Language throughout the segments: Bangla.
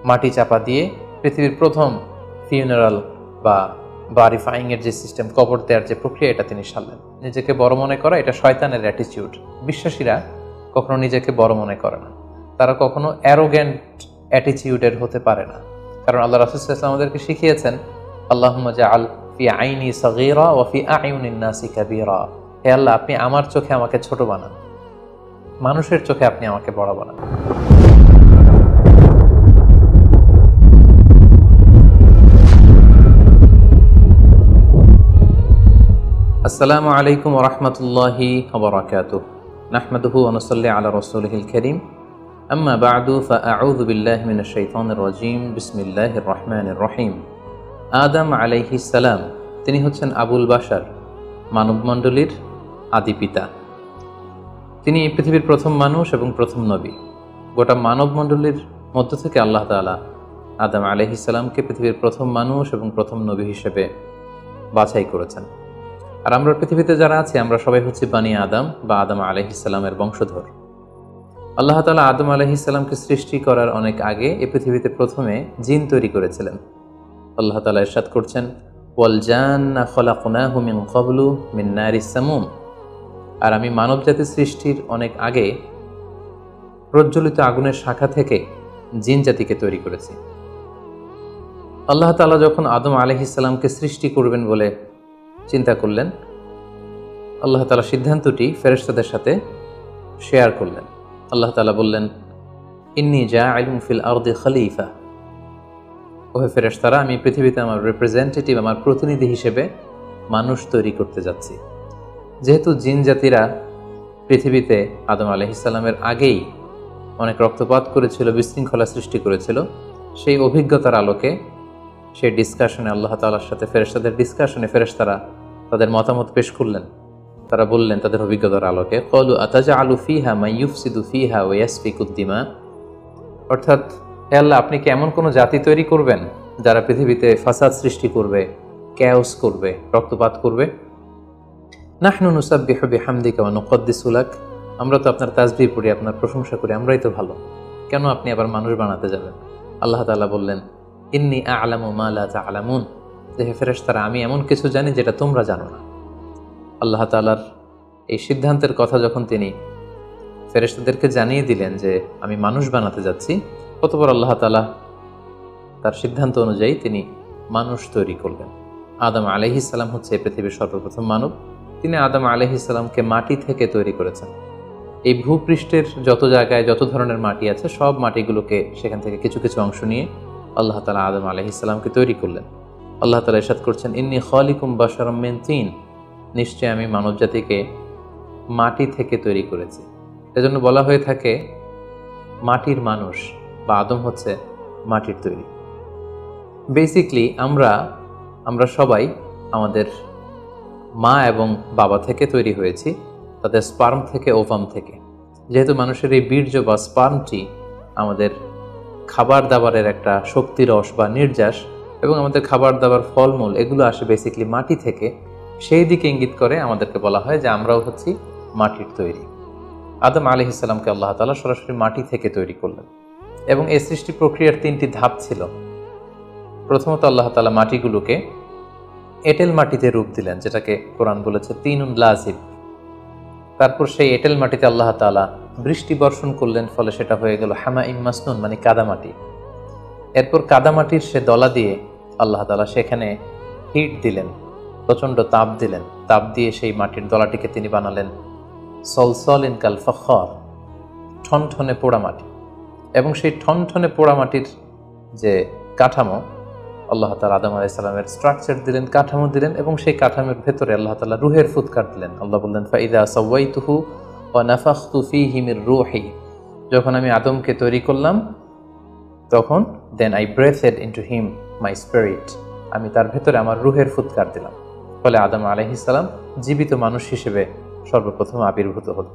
মাটি চাপা দিয়ে পৃথিবীর প্রথম ফিউনারাল বা বারিফাইং এর যে সিস্টেম, কবর দেওয়ার যে প্রক্রিয়া, এটা তিনি সারলেন। নিজেকে বড় মনে করা এটা শয়তানের অ্যাটিটিউড। বিশ্বাসীরা কখনো নিজেকে বড় মনে করে না, তারা কখনো অ্যারোগ্যান্ট অ্যাটিটিউডের হতে পারে না। কারণ আল্লাহ রাসূল সাল্লাল্লাহু আলাইহি ওয়াসাল্লাম আমাদেরকে শিখিয়েছেন, আল্লাহুম্মা জাআল ফি আইনি সাগীরা ওয়া ফি আ'ইউনিন নাসি কাবীরা। হে আল্লাহ, আপনি আমার চোখে আমাকে ছোট বানান, মানুষের চোখে আপনি আমাকে বড় বানান। আসসালামু আলাইকুম ওয়া রাহমাতুল্লাহি ওয়া বারাকাতুহু। নাহমাদুহু ওয়া নুসাল্লি আলা রাসূলিহিল কারীম। আম্মা বা'দু ফাআউযু বিল্লাহি মিনাশ শাইতানির রাজীম। বিসমিল্লাহির রাহমানির রহিম। আদম আলাইহিস সালাম, তিনি হচ্ছেন আবুল বাশার, মানবমণ্ডলীর আদি পিতা। তিনি পৃথিবীর প্রথম মানুষ এবং প্রথম নবী। গোটা মানবমণ্ডলীর মধ্য থেকে আল্লাহ তাআলা আদম আলাইহিস সালামকে পৃথিবীর প্রথম মানুষ এবং প্রথম নবী হিসেবে বাছাই করেছেন। আর আমরা পৃথিবীতে যারা আছি, আমরা সবাই হচ্ছি বানি আদম বা আদম আলাইহিস সালামের বংশধর। আল্লাহ তাআলা আদম আলাইহিস সালামকে সৃষ্টি করার অনেক আগে এই পৃথিবীতে প্রথমে জিন তৈরি করেছিলেন। আল্লাহ তাআলা ইরশাদ করছেন, ওয়াল জান্না খলাকনাহু মিন ক্বাবলু মিন নারিস সামুম। আর আমি মানবজাতি সৃষ্টির অনেক আগে প্রজ্বলিত আগুনের শাখা থেকে জিন জাতিকে তৈরি করেছি। আল্লাহ তাআলা যখন আদম আলাইহিস সালামকে সৃষ্টি করবেন বলে চিন্তা করলেন, আল্লাহ তাআলা সিদ্ধান্তটি ফেরেশতাদের সাথে শেয়ার করলেন। আল্লাহ তাআলা বললেন, ইন্নী জাআইলুন ফিল আরদি খলিফা। ওহে ফেরেশতারা, আমি পৃথিবীতে আমার রিপ্রেজেন্টেটিভ, আমার প্রতিনিধি হিসেবে মানুষ তৈরি করতে যাচ্ছি। যেহেতু জিন জাতিরা পৃথিবীতে আদম আলাইহিস সালামের আগেই অনেক রক্তপাত করেছিল, বিশৃঙ্খলা সৃষ্টি করেছিল, সেই অভিজ্ঞতার আলোকে সেই ডিসকাশনে আল্লাহ তাআলার সাথে ফেরেশতাদের ডিসকাশনে ফেরেশতারা তাদের মতামত পেশ করলেন। তারা বললেন তাদের অভিজ্ঞতার আলোকে, ক্বালু আতাজআলু ফিহা মান ইউফসিদু ফিহা ওয়া ইয়াসফিকুদ দিমা। অর্থাৎ, হে আল্লাহ, আপনি কি এমন কোনো জাতি তৈরি করবেন যারা পৃথিবীতে ফাসাদ সৃষ্টি করবে, ক্যাওস করবে, রক্তপাত করবে? নাহনু নুসাব্বিহু বিহামদিকা ওয়া নুকদ্দিসু লাক। আমরা তো আপনার তাসবিহ পড়ি, আপনার প্রশংসা করি, আমরাই তো ভালো, কেন আপনি আবার মানুষ বানাতে যাবেন? আল্লাহ তাআলা বললেন, ইন্নী আ'লামু মা লা তা'লামুন। হে ফেরেশতারা, আমি এমন কিছু জানি যেটা তোমরা জানো না। আল্লাহ তাআলার এই সিদ্ধান্তের কথা যখন তিনি ফেরেশতাদেরকে জানিয়ে দিলেন যে আমি মানুষ বানাতে যাচ্ছি, অতঃপর আল্লাহ তাআলা তার সিদ্ধান্ত অনুযায়ী তিনি মানুষ তৈরি করলেন। আদম আলাইহিস সালাম হচ্ছে পৃথিবীর সর্বপ্রথম মানব। তিনি আদম আলাইহিস সালামকে মাটি থেকে তৈরি করেছেন। এই ভূপৃষ্ঠের যত জায়গায় যত ধরনের মাটি আছে, সব মাটিগুলোকে সেখান থেকে কিছু কিছু অংশ নিয়ে আল্লাহ তাআলা আদম আলাইহিস সালামকে তৈরি করলেন। আল্লাহ তাআলা ইরশাদ করছেন, ইন্নী খালিকুম বাশারাম মিন তিন। নিশ্চয় আমি মানব জাতিকে মাটি থেকে তৈরি করেছি। এজন্য বলা হয়ে থাকে মাটির মানুষ, বা আদম হচ্ছে মাটির তৈরি। বেসিকলি আমরা সবাই আমাদের মা এবং বাবা থেকে তৈরি হয়েছি, তাদের স্পার্ম থেকে, ওভাম থেকে। যেহেতু মানুষের এই বীর্য বা স্পার্মটি আমাদের খাবার দাবারের একটা শক্তি রস বা নির্যাস, এবং আমাদের খাবার দাবার ফলমূল এগুলো আসে বেসিকলি মাটি থেকে, সেই দিকে ইঙ্গিত করে আমাদেরকে বলা হয় যে আমরাও হচ্ছি মাটির তৈরি। আদম আলাইহিস সালামকে আল্লাহ তাআলা সরাসরি মাটি থেকে তৈরি করলেন, এবং এই সৃষ্টি প্রক্রিয়ার তিনটি ধাপ ছিল। প্রথমত আল্লাহ তাআলা মাটিগুলোকে এঁটেল মাটিতে রূপ দিলেন, যেটাকে কোরআন বলেছে তিনুন লাজিব। তারপর সেই এঁটেল মাটিতে আল্লাহ তাআলা বৃষ্টি বর্ষণ করলেন, ফলে সেটা হয়ে গেল হামাইম মাসনুন, মানে কাদামাটি। এরপর কাদামাটির সে দলা দিয়ে আল্লাহ তাআলা সেখানে হিট দিলেন, প্রচণ্ড তাপ দিলেন। তাপ দিয়ে সেই মাটির দলাটিকে তিনি বানালেন সলসলিন কাল ফখর, ঠনঠনে পোড়া মাটি। এবং সেই ঠনঠনে পোড়া মাটির যে কাঠামো, আল্লাহ তাআলা আদম আলাইহিস সালামের স্ট্রাকচার দিলেন, কাঠামো দিলেন, এবং সেই কাঠামোর ভেতরে আল্লাহ তাআলা রুহের ফুৎকার দিলেন। আল্লাহ বললেন, ফাইদা সাওয়াইতুহু ওয়া নাফাখতু ফীহি মির রূহি। যখন আমি আদমকে তৈরি করলাম, তখন then I breathed into him my spirit. আমি তার ভেতরে আমার রুহের ফুৎকার দিলাম। ফলে আদম আলাইহিস সালাম জীবিত মানুষ হিসেবে সর্বপ্রথম আবির্ভূত হল।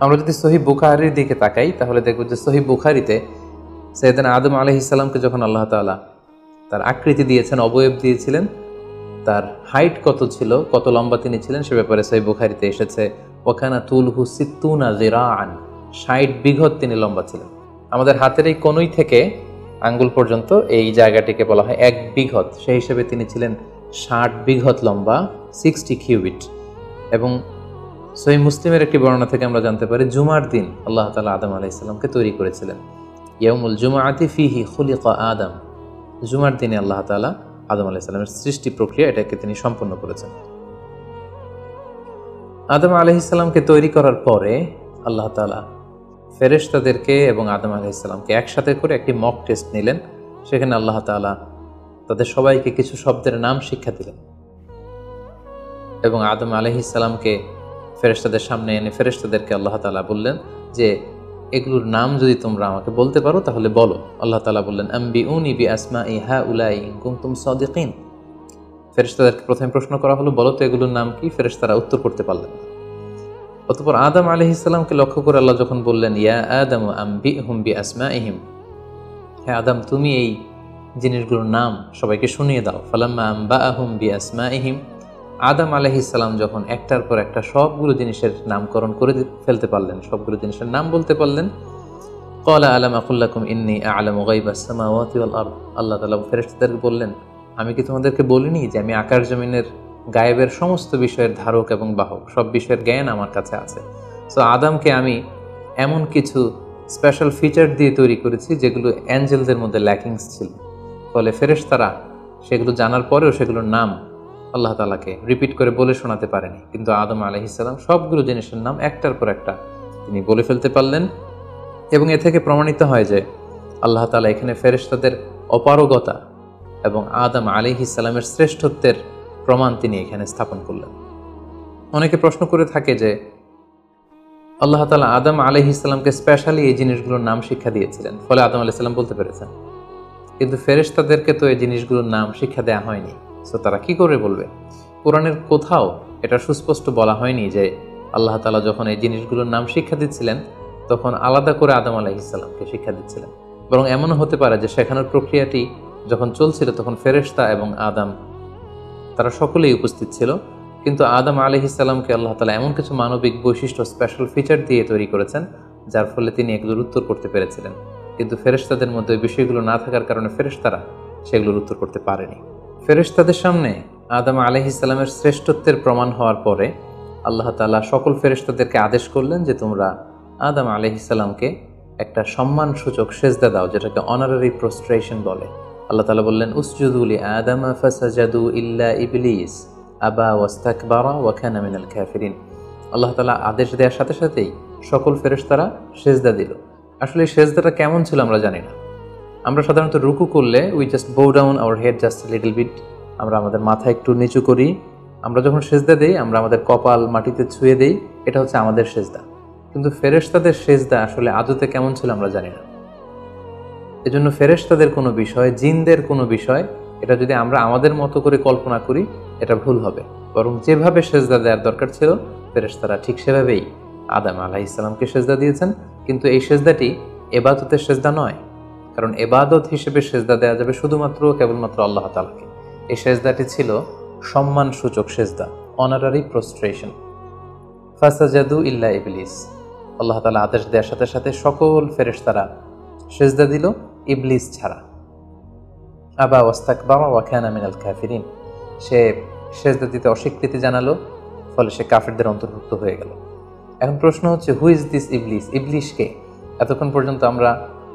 আমরা যদি সহিহ বুখারীর দিকে তাকাই, তাহলে দেখব যে সহিহ বুখারীতে সাইয়েদনা আদম আলাইহিস সালামকে যখন আল্লাহ তাআলা তার আকৃতি দিয়েছেন, অবয়ব দিয়েছিলেন, তার হাইট কত ছিল, কত লম্বা তিনি ছিলেন, সে ব্যাপারে সহিহ বুখারীতে এসেছে, ওয়াকানা তুলহু সিত্তুনা যিরাআন, 60 বিঘত তিনি লম্বা ছিলেন। আমাদের হাতের এই কনুই থেকে আঙ্গুল পর্যন্ত এই জায়গাটিকে বলা হয় 1 বিঘত। সেই হিসেবে তিনি ছিলেন 60 বিঘত লম্বা, 60 কিউবিট। এবং সহিহ মুসলিমের একটি বর্ণনা থেকে আমরা জানতে পারি জুমার দিন আল্লাহ তাআলা আদম আলাইহিস সালামকে তৈরি করেছিলেন। ইয়াউমুল জুমআতি ফিহি খুলিকা আদম। জুমার দিনে আল্লাহ তাআলা আদম আলাইহিস সালামের সৃষ্টি প্রক্রিয়া এটাকে তিনি সম্পন্ন করেছেন। আদম আলাইহিস সালামকে তৈরি করার পরে আল্লাহ তাআলা ফেরেশতাদেরকে এবং আদম আলাইহিস সালামকে একসাথে করে একটি মক টেস্ট নিলেন। সেখানে আল্লাহ তাআলা তাদের সবাইকে কিছু শব্দের নাম শিক্ষা দিলেন এবং আদম আলাইহিস সালামকে ফেরেশতাদের সামনে এনে ফেরেশতাদেরকে আল্লাহ তাআলা বললেন যে এগুলোর নাম যদি তোমরা আমাকে বলতে পারো তাহলে বলো। আল্লাহ তাআলা বললেন আম্বিউনি বিআসমাই হাউলাই ইন কুনতুম সাদিকিন। ফেরেশতাদেরকে প্রথমে প্রশ্ন করা হলো, বলো তো এগুলোর নাম কি? ফেরেশতারা উত্তর করতে পারলেন না। অতঃপর আদম আলাইহিস সালামকে লক্ষ্য করে আল্লাহ যখন বললেন ইয়া আদম আম্বিহুম বিআসমাইহিম, হে আদম তুমি এই জিনিসগুলোর নাম সবাইকে শুনিয়ে দাও। ফালাম্মা আম্বাআহুম বিআসমাইহিম, আদম আলাইহিস সালাম যখন একটার পর একটা সবগুলো জিনিসের নামকরণ করে ফেলতে পারলেন, সবগুলো জিনিসের নাম বলতে পারলেন, ক্বালা আলাম আকুল লাকুম ইন্নী আ'লামু গায়বাস সামাওয়াতি ওয়াল আরদ। আল্লাহ তাআলা ফেরেশতাদেরকে বললেন, আমি কি তোমাদেরকে বলিনি যে আমি আকাশ জমিনের গায়েবের সমস্ত বিষয়ের ধারক এবং বাহক, সব বিষয়ের জ্ঞান আমার কাছে আছে। সো আদমকে আমি এমন কিছু স্পেশাল ফিচার দিয়ে তৈরি করেছি যেগুলো অ্যাঞ্জেলদের মধ্যে ল্যাকিংস ছিল। ফলে ফেরেশতারা সেগুলো জানার পরেও সেগুলোর নাম আল্লাহ তাআলাকে রিপিট করে বলে শোনাতে পারেনি, কিন্তু আদম আলাইহিস সালাম সবগুলো জিনিসের নাম একটার পর একটা তিনি বলে ফেলতে পারলেন। এবং এ থেকে প্রমাণিত হয় যে আল্লাহ তাআলা এখানে ফেরেশতাদের অপারগতা এবং আদম আলাইহিস সালামের শ্রেষ্ঠত্বের প্রমাণ তিনি এখানে স্থাপন করলেন। অনেকে প্রশ্ন করে থাকে যে আল্লাহ তাআলা আদম আলাইহিস সালামকে স্পেশালি এই জিনিসগুলোর নাম শিক্ষা দিয়েছিলেন, ফলে আদম আলাইহিস সালাম বলতে পেরেছেন, কিন্তু ফেরেশতাদেরকে তো এই জিনিসগুলোর নাম শিক্ষা দেওয়া হয়নি। সো তারা কি করে বলবে? কোরআনের কোথাও এটা সুস্পষ্ট বলা হয়নি যে আল্লাহ তাআলা যখন এই জিনিসগুলোর নাম শিক্ষা দিচ্ছিলেন তখন আলাদা করে আদম আলাইহিস সালামকে শিক্ষা দিচ্ছিলেন। বরং এমনও হতে পারে যে শেখানোর প্রক্রিয়াটি যখন চলছিল তখন ফেরেশতা এবং আদম তারা সকলেই উপস্থিত ছিল, কিন্তু আদম আলাইহিস সালামকে আল্লাহ তাআলা এমন কিছু মানবিক বৈশিষ্ট্য স্পেশাল ফিচার দিয়ে তৈরি করেছেন যার ফলে তিনি এগুলোর উত্তর করতে পেরেছিলেন। কিন্তু ফেরেশতাদের মধ্যে বিষয়গুলো না থাকার কারণে ফেরেশতারা সেগুলোর উত্তর করতে পারেনি। ফেরেশতাদের সামনে আদম আলাইহিস সালামের শ্রেষ্ঠত্বের প্রমাণ হওয়ার পরে আল্লাহ তাআলা সকল ফেরেশতাদেরকে আদেশ করলেন যে তোমরা আদম আলাইহিস সালামকে একটা সম্মানসূচক সেজদা দাও, যেটাকে অনারারি প্রস্ট্রেশন বলে। আল্লাহ তাআলা বললেন উসজুদু লি আদম ফাসাজাদু ইল্লা ইবলিস আবা ওয়াস্তাকবারা ওয়া কানা মিনাল কাফিরিন। আল্লাহ তাআলা আদেশ দেওয়ার সাথে সাথেই সকল ফেরেশতারা সেজদা দিল। আসলে এই সেজদাটা কেমন ছিল আমরা জানি না। আমরা সাধারণত রুকু করলে we just bow down our head just little bit, আমরা আমাদের মাথা একটু নিচু করি। আমরা যখন সেজদা দেই আমরা আমাদের কপাল মাটিতে ছুঁয়ে দেই, এটা হচ্ছে আমাদের সেজদা। কিন্তু ফেরেশতাদের সেজদা আসলে আদতে কেমন ছিল আমরা জানি না। এজন্য ফেরেশতাদের কোনো বিষয়, জিনদের কোনো বিষয়, এটা যদি আমরা আমাদের মতো করে কল্পনা করি এটা ভুল হবে। বরং যেভাবে সেজদা দেওয়ার দরকার ছিল ফেরেশতারা ঠিক সেভাবেই আদম আলাইহিস সালামকে সেজদা দিয়েছেন। কিন্তু এই সেজদাটি ইবাদতের সেজদা নয়, কারণ ইবাদত হিসেবে সেজদা দেওয়া যাবে শুধুমাত্র কেবলমাত্র আল্লাহ তাআলাকে। এই সেজদাটি ছিল সম্মানসূচক সেজদা, অনারারি প্রস্ট্রেশন। ফাসাজাদু ইল্লা ইবলিস, আল্লাহ তাআলা আদেশ দেওয়ার সাথে সাথে সকল ফেরেশতারা সেজদা দিল, ইবলিস ছাড়া। আবা ওয়াস্তাকবারা ওয়া কানা মিনাল কাফিরিন, সে সেজদা দিতে অস্বীকৃতি জানালো, ফলে সে কাফেরদের অন্তর্ভুক্ত হয়ে গেল। এখন প্রশ্ন হচ্ছে হু ইজ দিস ইবলিস? ইবলিস কে? এতক্ষণ পর্যন্ত আমরা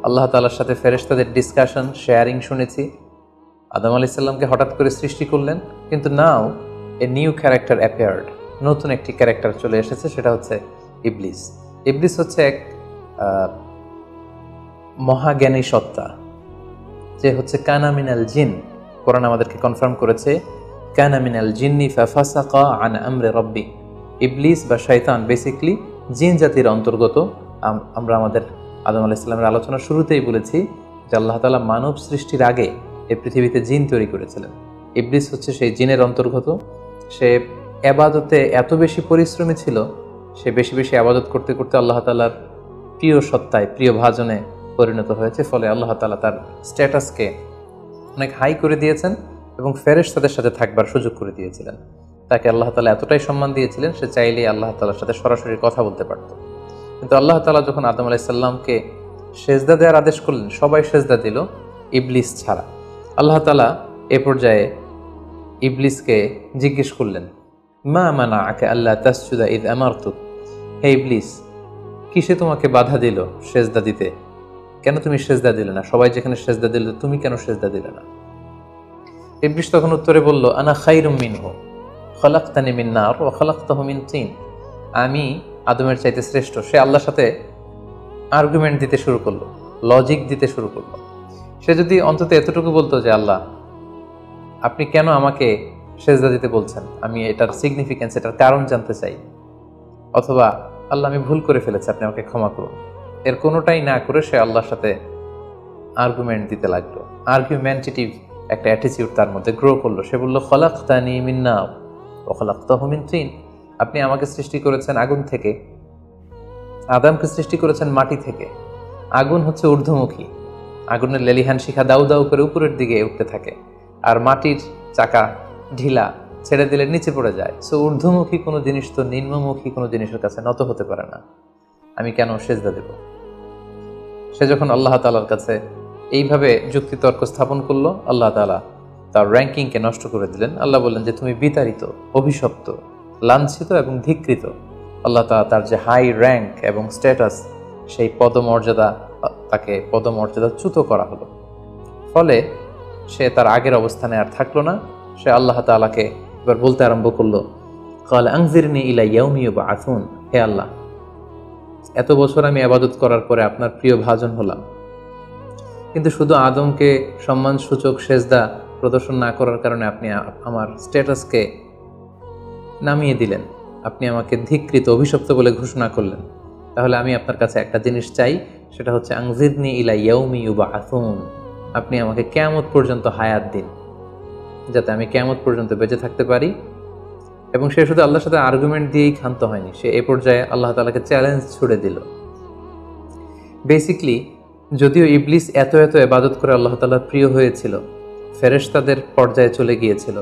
আল্লাহ তাআলার সাথে ফেরেশতাদের ডিসকাশন, শেয়ারিং শুনেছি। আদম আলাইহিস সালামকে হঠাৎ করে সৃষ্টি করলেন, কিন্তু নাও এ নিউ ক্যারেক্টার অ্যাপিয়ার্ড, নতুন একটি ক্যারেক্টার চলে এসেছে, সেটা হচ্ছে ইবলিস। ইবলিস হচ্ছে এক মহাজ্ঞানী সত্তা, যে হচ্ছে কানা মিনাল জিন। কোরআন আমাদেরকে কনফার্ম করেছে কানা মিনাল জিন্নি ফাফাসাকা আন আমরি রাব্বি। ইবলিস বা শয়তান বেসিক্যালি জিন জাতির অন্তর্গত। আমরা আমাদের আদম আলাইহিস সালামের আলোচনার শুরুতেই বলেছি যে আল্লাহ তাআলা মানব সৃষ্টির আগে এই পৃথিবীতে জিন তৈরি করেছিলেন। ইবলিস হচ্ছে সেই জিনের অন্তর্গত। সে ইবাদতে এত বেশি পরিশ্রমী ছিল, সে বেশি বেশি ইবাদত করতে করতে আল্লাহ তাআলার প্রিয় সত্তায়, প্রিয় ভাজনে পরিণত হয়েছে। ফলে আল্লাহ তাআলা তার স্ট্যাটাসকে অনেক হাই করে দিয়েছেন এবং ফেরেশতাদের সাথে থাকবার সুযোগ করে দিয়েছিলেন। তাকে আল্লাহ তাআলা এতটাই সম্মান দিয়েছিলেন, সে চাইলেই আল্লাহ তাআলার সাথে সরাসরি কথা বলতে পারত। কিন্তু আল্লাহ তাআলা যখন আদম আলাইহিস সালামকে সেজদা দেওয়ার আদেশ করলেন, সবাই সেজদা দিল, ইবলিস ছাড়া। আল্লাহ তাআলা এ পর্যায়ে ইবলিসকে জিজ্ঞেস করলেন, মা মানাআকা আল্লা তাসজুদা ইয আমারতুক, হে ইবলিস, কিসে তোমাকে বাধা দিল সেজদা দিতে? কেন তুমি সেজদা দিলে না? সবাই যেখানে সেজদা দিল, তুমি কেন সেজদা দিলে না? ইবলিস তখন উত্তরে বলল, আনা খায়রুম মিনহু খলাকতানি মিন নার ওয়া খলাকতাহু মিন তিন। আমি আদমের চাইতে শ্রেষ্ঠ। সে আল্লাহর সাথে আর্গুমেন্ট দিতে শুরু করলো, লজিক দিতে শুরু করলো। সে যদি অন্তত এতটুকু বলতো যে আল্লাহ, আপনি কেন আমাকে সেজদা দিতে বলছেন, আমি এটার সিগনিফিকেন্স, এটার কারণ জানতে চাই, অথবা আল্লাহ আমি ভুল করে ফেলেছি, আপনি আমাকে ক্ষমা করুন, এর কোনোটাই না করে সে আল্লাহর সাথে আর্গুমেন্ট দিতে লাগলো। আর্গুমেন্টেটিভ একটা অ্যাটিটিউড তার মধ্যে গ্রো করলো। সে বলল, খলাকতানি মিন নার ওয়া খলাকতাহু মিন তিন, আপনি আমাকে সৃষ্টি করেছেন আগুন থেকে, আদমকে সৃষ্টি করেছেন মাটি থেকে। আগুন হচ্ছে ঊর্ধ্বমুখী, আগুনের লেলিহান শিখা দাউ দাউ করে উপরের দিকে উঠতে থাকে, আর মাটির চাকা ঢিলা, ছেড়ে দিলে নিচে পড়ে যায়। সো ঊর্ধ্বমুখী কোনো জিনিস তো নিম্নমুখী কোনো জিনিসের কাছে নত হতে পারে না, আমি কেন সেজদা দেব? সে যখন আল্লাহ তাআলার কাছে এইভাবে যুক্তিতর্ক স্থাপন করলো, আল্লাহ তাআলা তার র্যাঙ্কিংকে নষ্ট করে দিলেন। আল্লাহ বললেন যে তুমি বিতাড়িত, অভিশপ্ত, লাঞ্ছিত এবং ধিক্কৃত। আল্লাহ তাআলা তার যে হাই র্যাঙ্ক এবং স্ট্যাটাস, সেই পদমর্যাদা, তাকে পদমর্যাদাচ্যুত করা হলো। ফলে সে তার আগের অবস্থানে আর থাকলো না। সে আল্লাহ তাআলাকে এবার বলতে আরম্ভ করলো, ক্বাল আনজিরনি ইলা ইয়াউমি ইউবআসুন, হে আল্লাহ, এত বছর আমি ইবাদত করার পরে আপনার প্রিয় ভাজন হলাম, কিন্তু শুধু আদমকে সম্মানসূচক সেজদা প্রদর্শন না করার কারণে আপনি আমার স্ট্যাটাসকে নামিয়ে দিলেন, আপনি আমাকে ধিক্কৃত, অভিশপ্ত বলে ঘোষণা করলেন। তাহলে আমি আপনার কাছে একটা জিনিস চাই, সেটা হচ্ছে আনজিরনি ইলা ইয়াউমি ইউবআসুন, আপনি আমাকে কিয়ামত পর্যন্ত হায়াত দিন, যাতে আমি কিয়ামত পর্যন্ত বেঁচে থাকতে পারি। এবং সে শুধু আল্লাহর সাথে আর্গুমেন্ট দিয়েই ক্ষান্ত হয়নি, সে এ পর্যায়ে আল্লাহ তাআলাকে চ্যালেঞ্জ ছুড়ে দিল। বেসিকলি যদিও ইবলিস এত ইবাদত করে আল্লাহ তাআলার প্রিয় হয়েছিল, ফেরেশতাদের পর্যায়ে চলে গিয়েছিল,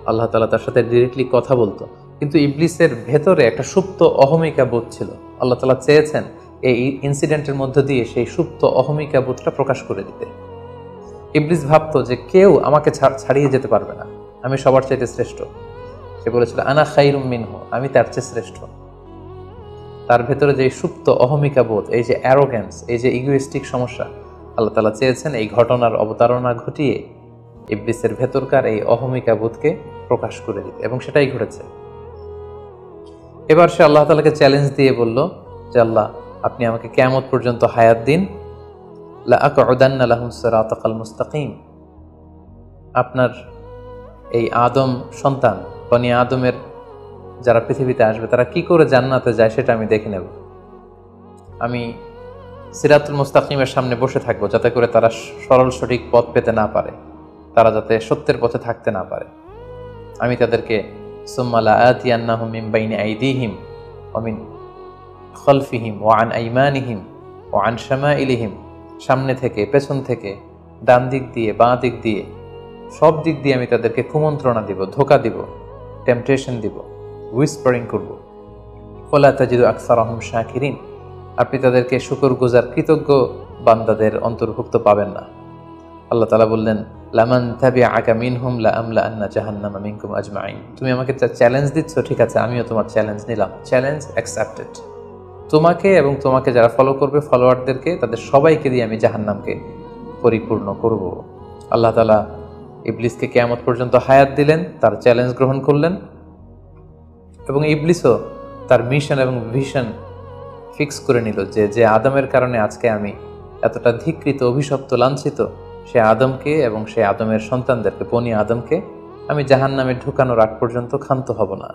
আল্লাহ তাআলা তার সাথে ডিরেক্টলি কথা বলতো, কিন্তু ইবলিসের ভেতরে একটা সুপ্ত অহমিকা বোধ ছিল। আল্লাহ তাআলা চেয়েছেন এই ইনসিডেন্টের মধ্য দিয়ে সেই সুপ্ত অহমিকা বোধটা প্রকাশ করে দিতে। ইবলিস ভাবতো যে কেউ আমাকে ছাড়িয়ে যেতে পারবে না, আমি সবার চাইতে শ্রেষ্ঠ। সে বলেছিল, আনা খায়রুম মিনহু, আমি তার চেয়ে শ্রেষ্ঠ। তার ভেতরে যে সুপ্ত অহমিকা বোধ, এই যে অ্যারোগ্যান্স, এই যে ইগোইস্টিক সমস্যা, আল্লাহ তাআলা চেয়েছেন এই ঘটনার অবতারণা ঘটিয়ে ইবলিসের ভেতরকার এই অহমিকা বোধকে প্রকাশ করে দিতে, এবং সেটাই ঘটেছে। এবার সে আল্লাহ তাআলাকে চ্যালেঞ্জ দিয়ে বলল যে আল্লাহ, আপনি আমাকে কিয়ামত পর্যন্ত হায়াত দিন, লা আকউদান্না লাহুম সিরাতাকাল মুস্তাকিম, আপনার এই আদম সন্তান, বনি আদমের যারা পৃথিবীতে আসবে, তারা কি করে জান্নাতে যায় সেটা আমি দেখে নেব। আমি সিরাতুল মুস্তাকিমের সামনে বসে থাকবো, যাতে করে তারা সরল সঠিক পথ পেতে না পারে, তারা যাতে সত্যের পথে থাকতে না পারে। আমি তাদেরকে সুম্মা লাআতিয়ান্নাহুম মিন বাইনি আইদিহিম ওয়া মিন খালফিহিম ওয়া আন আইমানিহিম ওয়া আন শামাইলিহিম, সামনে থেকে, পেছন থেকে, ডান দিক দিয়ে, বাঁ দিক দিয়ে, সব দিক দিয়ে আমি তাদেরকে কুমন্ত্রণা দিব, ধোঁকা দিব, টেম্পটেশন দিব, হুইসপারিং করব। ওয়ালা তাজিদু আকসারাহুম শাকিরিন, আপনি তাদেরকে শুকরগুজার কৃতজ্ঞ বান্দাদের অন্তর্ভুক্ত পাবেন না। আল্লাহ তাআলা বললেন, লামান তাবিআকা মিনহুম লাআমলাআন্না জাহান্নামা মিনকুম আজমাইন, তুমি আমাকে চ্যালেঞ্জ দিচ্ছ, ঠিক আছে, আমিও তোমার চ্যালেঞ্জ নিলাম, চ্যালেঞ্জ অ্যাকসেপ্টেড। তোমাকে এবং তোমাকে যারা ফলো করবে, ফলোয়ারদেরকে, তাদের সবাইকে দিয়ে আমি জাহান্নামকে পরিপূর্ণ করব। আল্লাহ তাআলা ইবলিসকে কিয়ামত পর্যন্ত হায়াত দিলেন, তার চ্যালেঞ্জ গ্রহণ করলেন, এবং ইবলিসও তার মিশন এবং ভিশন ফিক্স করে নিল যে আদমের কারণে আজকে আমি এতটা ধিক্কৃত, অভিশপ্ত, লাঞ্ছিত, সে আদমকে এবং সে আদমের সন্তানদেরকে, বনি আদমকে আমি জাহান্নামে ঢুকানোর আগ পর্যন্ত ক্ষান্ত হব না।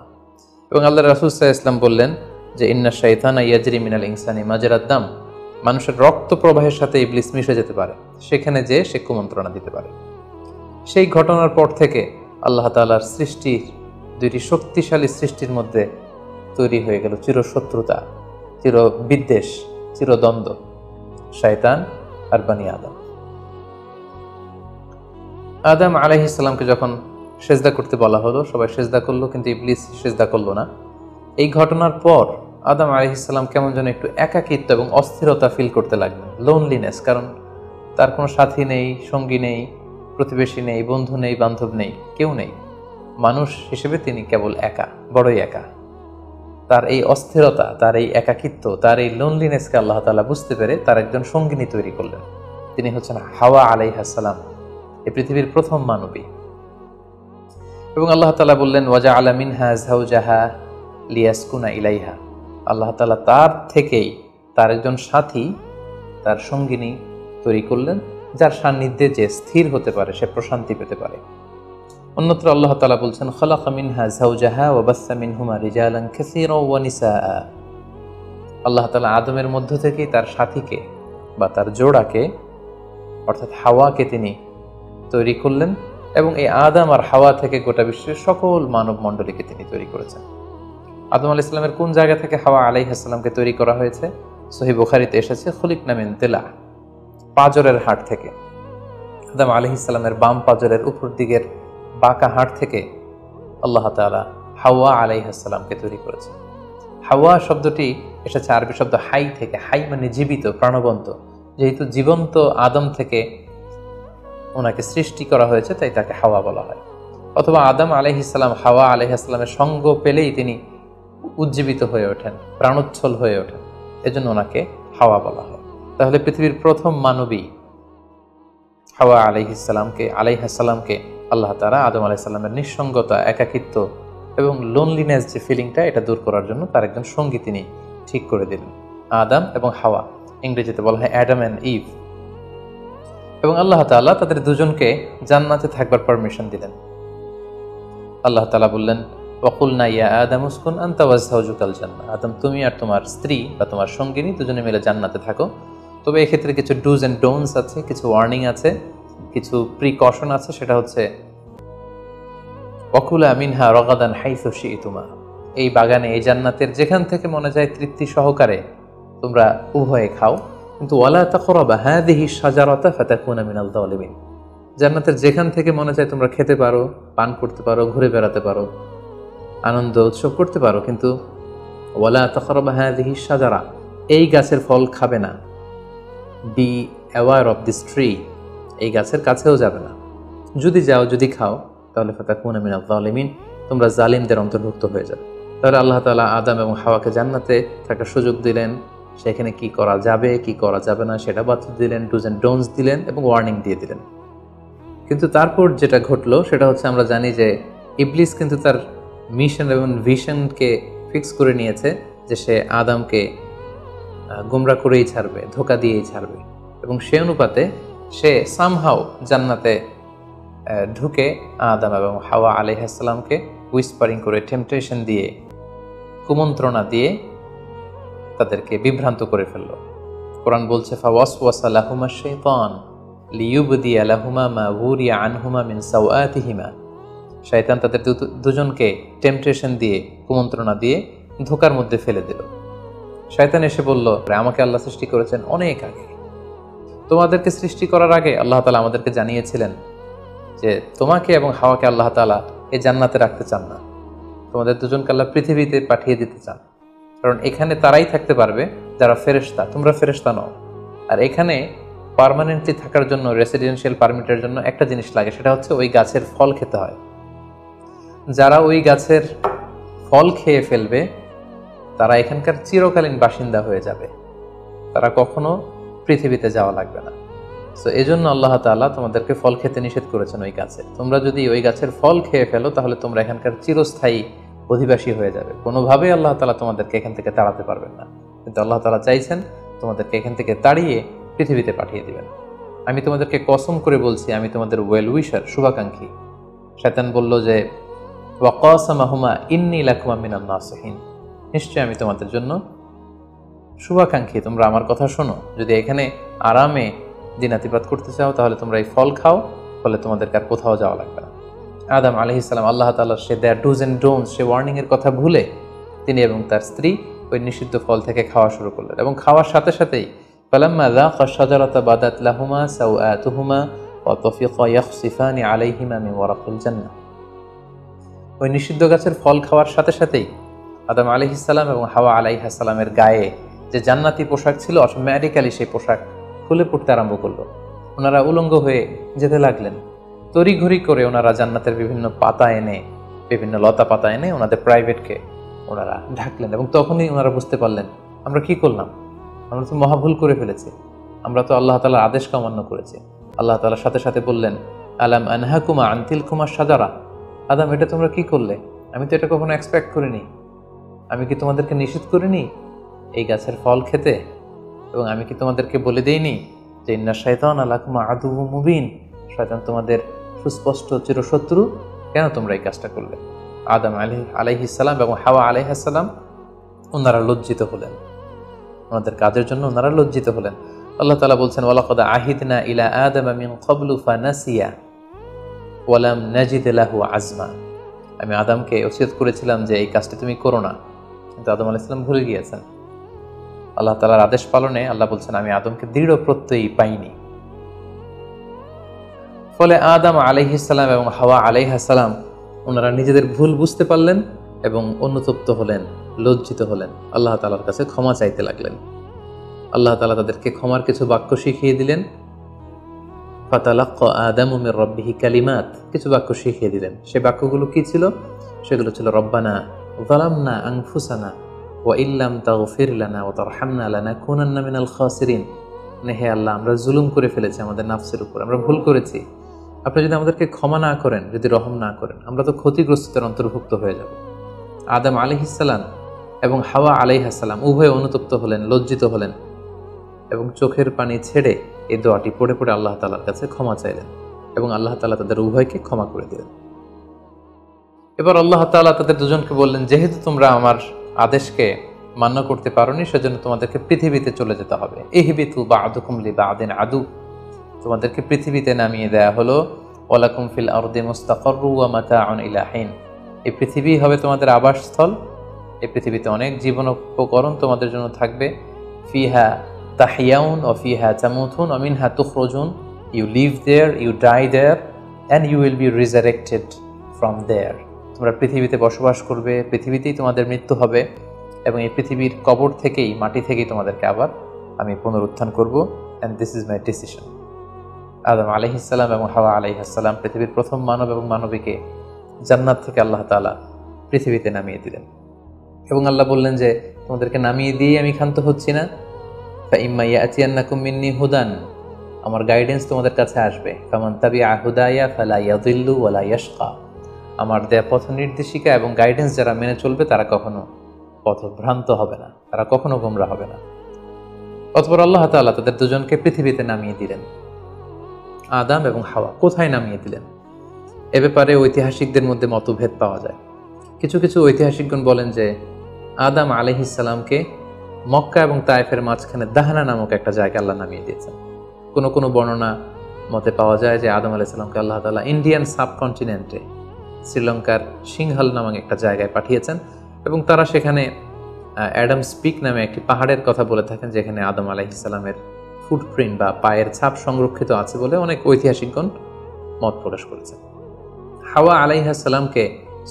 এবং আল্লাহ রাসূল সাল্লাল্লাহু আলাইহি ওয়াসাল্লাম বললেন যে ইন্না শাইতানা ইয়াজরি মিনাল ইনসানি মাজরাদ দাম, মানুষের রক্ত প্রবাহের সাথে ইবলিস মিশে যেতে পারে, সেখানে যে সে কুমন্ত্রণা দিতে পারে। সেই ঘটনার পর থেকে আল্লাহ তাআলার সৃষ্টির, দুইটি শক্তিশালী সৃষ্টির মধ্যে তৈরি হয়ে গেল চিরশত্রুতা, চিরবিদ্বেষ, চিরদ্বন্দ্ব, শয়তান আর বনি আদম। আদম আলাইহিস সালামকে যখন সেজদা করতে বলা হলো, সবাই সেজদা করলো, কিন্তু ইবলিস সেজদা করলো না। এই ঘটনার পর আদম আলাইহিস সালাম কেমন যেন একটু একাকিত্ব এবং অস্থিরতা ফিল করতে লাগলেন, লোনলিনেস। কারণ তার কোনো সাথী নেই, সঙ্গী নেই, প্রতিবেশী নেই, বন্ধু নেই, বান্ধব নেই, কেউ নেই। মানুষ হিসেবে তিনি কেবল একা, বড়ই একা। তার এই অস্থিরতা, তার এই একাকিত্ব, তার এই লোনলিনেসকে আল্লাহ তাআলা বুঝতে পেরে তার একজন সঙ্গিনী তৈরি করলেন। তিনি হচ্ছেন হাওয়া আলাইহিস সালাম, এই পৃথিবীর প্রথম মানবী। এবং আল্লাহ তাআলা বললেন ওয়াজআলা মিনহা যাওজাহা লিয়াসকুনা ইলাইহা। আল্লাহ তাআলা তার থেকেই তার একজন সাথী, তার সঙ্গিনী তৈরি করলেন, যার সান্নিধ্যে যে স্থির হতে পারে, সে প্রশান্তি পেতে পারে। অন্যত্র আল্লাহ তাআলা বলছেন খালাকা মিনহা যাওজাহা ওয়া বাসসা মিনহুমা রিজালান কাসীরা ওয়া নিসাআ। আল্লাহ তাআলা আদমের মধ্য থেকেই তার সাথীকে বা তার জোড়াকে অর্থাৎ হাওয়াকে তিনি তৈরি করলেন, এবং এই আদম আর হাওয়া থেকে গোটা বিশ্বের সকল মানব মণ্ডলীকে তিনি তৈরি করেছেন। আদম আলাইহিস সালামের কোন জায়গা থেকে হাওয়া আলাইহিস সালামকে তৈরি করা হয়েছে? সহিহ বুখারীতে এসেছে খুলিকনা মিন তিলা, পাঁজরের হাড় থেকে। আদম আলাইহিস সালামের বাম পাঁজরের উপর দিকের বাঁকা হাড় থেকে আল্লাহ তাআলা হাওয়া আলাইহিস সালামকে তৈরি করেছেন। হাওয়া শব্দটি এসেছে আরবি শব্দ হাই থেকে। হাই মানে জীবিত, প্রাণবন্ত। যেহেতু জীবন্ত আদম থেকে ওনাকে সৃষ্টি করা হয়েছে, তাই তাকে হাওয়া বলা হয়। অথবা আদম আলাইহিস সালাম হাওয়া আলাইহিস সালামের সঙ্গ পেলেই তিনি উজ্জীবিত হয়ে ওঠেন, প্রাণোচ্ছল হয়ে ওঠেন, এজন্য ওনাকে হাওয়া বলা হয়। তাহলে পৃথিবীর প্রথম মানবী হাওয়া আলাইহিস সালামকে আল্লাহ তাআলা আদম আলাইহিস সালামের নিঃসঙ্গতা, একাকিত্ব এবং লোনলিনেস যে ফিলিংটা, এটা দূর করার জন্য তার একজন সঙ্গী তিনি ঠিক করে দিলেন, আদম এবং হাওয়া। ইংরেজিতে বলা হয় অ্যাডাম অ্যান্ড ইভ। এবং আল্লাহ তাআলা তাদের দুজনকে জান্নাতে থাকবার পারমিশন দিলেন। আল্লাহ তাআলা বললেন ওয়াকুলনা ইয়া আদম উসকুন আনতা ওয়া যাওজুকাল জান্নাহ। আদম, তুমি আর তোমার স্ত্রী বা তোমার সঙ্গিনী দুজনে মিলে জান্নাতে থাকো। তবে এক্ষেত্রে কিছু ডুজ অ্যান্ড ডোন্টস আছে, কিছু ওয়ার্নিং আছে, কিছু প্রিকশন আছে। সেটা হচ্ছে ওয়াকুলা মিনহা রাগাদান হাইসু শি'তুমা। এই বাগানে, এই জান্নাতের যেখান থেকে মনে যায় তৃপ্তি সহকারে তোমরা উভয়ে খাও, কিন্তু ওয়ালা তাকরাবা হাযিহি শাজারাতা ফাতাকুনা মিনাল যালিমিন। জান্নাতের যেখান থেকে মনে চায় তোমরা খেতে পারো, পান করতে পারো, ঘুরে বেড়াতে পারো, আনন্দ উৎসব করতে পারো, কিন্তু ওয়ালা তাকরাবা হাযিহি শাজারা, এই গাছের ফল খাবে না। Be aware of this tree, এই গাছের কাছেও যাবে না। যদি যাও, যদি খাও, তাহলে ফাতাকুনা মিনাল যালিমিন, তোমরা জালিমদের অন্তর্ভুক্ত হয়ে যাবে। তাহলে আল্লাহ তাআলা আদম এবং হাওয়াকে জান্নাতে থাকার সুযোগ দিলেন, সেখানে কি করা যাবে, কি করা যাবে না সেটা বাতলে দিলেন, ডুজ অ্যান্ড ডোন্টস দিলেন এবং ওয়ার্নিং দিয়ে দিলেন। কিন্তু তারপর যেটা ঘটলো সেটা হচ্ছে, আমরা জানি যে ইবলিস কিন্তু তার মিশন এবং ভিশনকে ফিক্স করে নিয়েছে যে সে আদমকে গোমরা করেই ছাড়বে, ধোঁকা দিয়েই ছাড়বে। এবং সে অনুপাতে সে সামহাও জান্নাতে ঢুকে আদম এবং হাওয়া আলাইহিস সালামকে উইসপারিং করে, টেম্পটেশন দিয়ে, কুমন্ত্রণা দিয়ে তাদেরকে বিভ্রান্ত করে ফেলল। কোরআন বলছে ফাওয়াসওয়াসা লাহুমা শাইতান লিইউবদিয়া লাহুমা মা উরিয়া আনহুমা মিন সাওআতিহিমা। শয়তান তাদের দুজনকে টেম্পটেশন দিয়ে, কুমন্ত্রণা দিয়ে ধোঁকার মধ্যে ফেলে দিল। শয়তান এসে বলল, আমাকে আল্লাহ সৃষ্টি করেছেন অনেক আগে, তোমাদেরকে সৃষ্টি করার আগে আল্লাহ তাআলা আমাদেরকে জানিয়েছিলেন যে তোমাকে এবং হাওয়াকে আল্লাহ তাআলা এই জান্নাতে রাখতে চান না, তোমাদের দুজনকে আল্লাহ পৃথিবীতে পাঠিয়ে দিতে চান। কারণ এখানে তারাই থাকতে পারবে যারা ফেরেশতা, তোমরা ফেরেশতা নও। আর এখানে পার্মানেন্টলি থাকার জন্য, রেসিডেন্সিয়াল পারমিটের জন্য একটা জিনিস লাগে, সেটা হচ্ছে ওই গাছের ফল খেতে হয়। যারা ওই গাছের ফল খেয়ে ফেলবে তারা এখানকার চিরকালীন বাসিন্দা হয়ে যাবে, তারা কখনো পৃথিবীতে যাওয়া লাগবে না। সো এজন্য আল্লাহ তাআলা তোমাদেরকে ফল খেতে নিষেধ করেছেন ওই গাছে। তোমরা যদি ওই গাছের ফল খেয়ে ফেলো তাহলে তোমরা এখানকার চিরস্থায়ী অধিবাসী হয়ে যাবে। কোনোভাবেই আল্লাহ তাআলা তোমাদেরকে এখান থেকে তাড়াতে পারবেন না। কিন্তু আল্লাহ তাআলা চাইছেন তোমাদেরকে এখান থেকে তাড়িয়ে পৃথিবীতে পাঠিয়ে দিবেন। আমি তোমাদেরকে কসম করে বলছি, আমি তোমাদের ওয়েল উইশার, শুভাকাঙ্ক্ষী। শয়তান বলল যে ওয়াকাসামাহুমা ইন্নী লাকুমা মিনান নাসিহিন, নিশ্চয় আমি তোমাদের জন্য শুভাকাঙ্ক্ষী, তোমরা আমার কথা শোনো। যদি এখানে আরামে দিনাতিপাত করতে চাও তাহলে তোমরা এই ফল খাও, ফলে তোমাদেরকে আর কোথাও যাওয়া লাগবে না। আদম আলাইহিস সালাম আল্লাহ তাআলার সে দেয়ার ডুজ এন্ড ডোন্টস, সে ওয়ার্নিং এর কথা ভুলে তিনি এবং তার স্ত্রী ওই নিষিদ্ধ ফল থেকে খাওয়া শুরু করলেন। এবং খাওয়ার সাথে সাথেই ফালাম্মা যাকা শাজারাতা বাদাত লাহুমা সাওআতুহুমা ওয়া তাফিকা ইয়াখসিফানি আলাইহিমা মিন ওয়ারাকিল জান্নাহ। ওই নিষিদ্ধ গাছের ফল খাওয়ার সাথে সাথেই আদম আলাইহিস সালাম এবং হাওয়া আলাইহিস সালামের গায়ে যে জান্নাতি পোশাক ছিল, অটোমেটিক্যালি সেই পোশাক খুলে পড়তে আরম্ভ করলো। ওনারা উলঙ্গ হয়ে যেতে লাগলেন। তড়িঘড়ি করে ওনারা জান্নাতের বিভিন্ন পাতা এনে, বিভিন্ন লতা পাতা এনে ওনাদের প্রাইভেটকে ওনারা ঢাকলেন। এবং তখনই ওনারা বুঝতে পারলেন, আমরা কি করলাম, আমরা তো মহাভুল করে ফেলেছি, আমরা তো আল্লাহ তাআলার আদেশকে অমান্য করেছি। আল্লাহ তাআলার সাথে সাথে বললেন, আলাম আনহাকুমা আন তিলকুমা শাজারা, আদম এটা তোমরা কি করলে, আমি তো এটা কখনো এক্সপেক্ট করিনি, আমি কি তোমাদেরকে নিষেধ করিনি এই গাছের ফল খেতে, এবং আমি কি তোমাদেরকে বলে দেইনি যে ইন্না শাইতানা লাকুম আদুউম মুবিন, শয়তান তোমাদের সুস্পষ্ট চিরশত্রু, কেন তোমরা এই কাজটা করলে? আদম আলাইহিস সালাম এবং হাওয়া আলাইহিস সালাম ওনারা লজ্জিত হলেন, ওনাদের কাজের জন্য ওনারা লজ্জিত হলেন। আল্লাহ তাআলা বলছেন, ওয়ালাকাদ আহিদনা ইলা আদামা মিন ক্বাবলু ফানাসিয়া ওয়ালাম নাজিদ লাহু আজমা, আমি আদমকে ওসিয়ত করেছিলাম যে এই কাজটি তুমি করো না, কিন্তু আদম আলাইহিস সালাম ভুলে গিয়েছেন। আল্লাহ তাআলার আদেশ পালনে আল্লাহ বলছেন, আমি আদমকে দৃঢ় প্রত্যয়ী পাইনি। ফলে আদম আলাইহিস সালাম এবং হাওয়া আলাইহিস সালাম ওনারা নিজেদের ভুল বুঝতে পারলেন এবং অনুতপ্ত হলেন, লজ্জিত হলেন, আল্লাহ তাআলার কাছে ক্ষমা চাইতে লাগলেন। আল্লাহ তাআলা তাদেরকে ক্ষমার কিছু বাক্য শিখিয়ে দিলেন। ফাতালাক্কা আদামু মির রাব্বিহি কালিমাত, কিছু বাক্য শিখিয়ে দিলেন। সেই বাক্যগুলো কি ছিল? সেগুলো ছিল, রব্বানা যালামনা আনফুসানা ওয়া ইল্লাম তাগফির লানা ওয়া তারহামনা লানাকুনান্না মিনাল খাসিরিন, হে আল্লাহ, আমরা জুলুম করে ফেলেছি আমাদের নাফসের উপর, আমরা ভুল করেছি, আপনি যদি আমাদেরকে ক্ষমা না করেন, যদি রহম না করেন, আমরা তো ক্ষতিগ্রস্তদের অন্তর্ভুক্ত হয়ে যাব। আদম আলাইহিস সালাম এবং হাওয়া আলাইহিস সালাম উভয়ে অনুতপ্ত হলেন, লজ্জিত হলেন এবং চোখের পানি ছেড়ে এই দোয়াটি পড়ে পড়ে আল্লাহ তাআলার কাছে ক্ষমা চাইলেন এবং আল্লাহ তাআলা তাদের উভয়কে ক্ষমা করে দিলেন। এবার আল্লাহ তাআলা তাদের দুজনকে বললেন, যেহেতু তোমরা আমার আদেশকে মান্য করতে পারোনি, সেজন্য তোমাদেরকে পৃথিবীতে চলে যেতে হবে। ইহবিতু বা'দুকুম লিবা'দিন আদু, তোমাদেরকে পৃথিবীতে নামিয়ে দেয়া হলো। ওয়ালাকুম ফিল আরদি মুস্তাকাররু ওয়া মাতাউন ইলা হিন, এই পৃথিবী হবে তোমাদের আবাসস্থল, এই পৃথিবীতে অনেক জীবন উপকরণ তোমাদের জন্য থাকবে। ফিহা তাহইয়াউন ওয়া ফিহা তামুতুন ওয়া মিনহা তুখরাজুন, you live there, you die there, and you will be resurrected from there. তোমরা পৃথিবীতে বসবাস করবে, পৃথিবীতেই তোমাদের মৃত্যু হবে এবং এই পৃথিবীর কবর থেকেই, মাটি থেকেই তোমাদেরকে আবার আমি পুনরুত্থান করব, and this is my decision. Adam আলাইহিস সালাম এবং হাওয়া আলাইহিস সালাম পৃথিবীর প্রথম মানব এবং মানবীকে জান্নাত থেকে আল্লাহ তাআলা পৃথিবীতে নামিয়ে দিলেন এবং আল্লাহ বললেন যে তোমাদেরকে নামিয়ে দিয়ে আমি ক্ষান্ত হচ্ছি না। ফাইম্মা ইয়াতিয়ান্নাকুম মিন্নি হুদান, আমার গাইডেন্স তোমাদের কাছে আসবে। ফামান তাবিআ হুদায়া ফালা ইয়াযিল্লু ওয়ালা ইয়াশকা, আমার দেয়া পথ নির্দেশিকা এবং গাইডেন্স যারা মেনে চলবে তারা কখনো পথভ্রান্ত হবে না, তারা কখনো গোমরা হবে না। অতঃপর আল্লাহ তাআলা তাদের দুজনকে পৃথিবীতে নামিয়ে দিলেন। আদম এবং হাওয়া কোথায় নামিয়ে দিলেন এ ব্যাপারে ঐতিহাসিকদের মধ্যে মতভেদ পাওয়া যায়। কিছু কিছু ঐতিহাসিকগণ বলেন যে আদম আলাইহিস সালামকে মক্কা এবং তায়েফের মাঝখানে দাহানা নামক একটা জায়গায় আল্লাহ নামিয়ে দিয়েছেন। কোনো কোনো বর্ণনা মতে পাওয়া যায় যে আদম আলাইহিস সালামকে আল্লাহ তাআলা ইন্ডিয়ান সাবকন্টিনেন্টে শ্রীলঙ্কার সিংহাল নামক একটা জায়গায় পাঠিয়েছেন এবং তারা সেখানে অ্যাডামস পিক নামে একটি পাহাড়ের কথা বলে থাকেন, যেখানে আদম আলাইহিস সালামের ফুটপ্রিন্ট বা পায়ের ছাপ সংরক্ষিত আছে বলে অনেক ঐতিহাসিকগণ মত প্রকাশ করেছেন। হাওয়া আলাইহিস সালামকে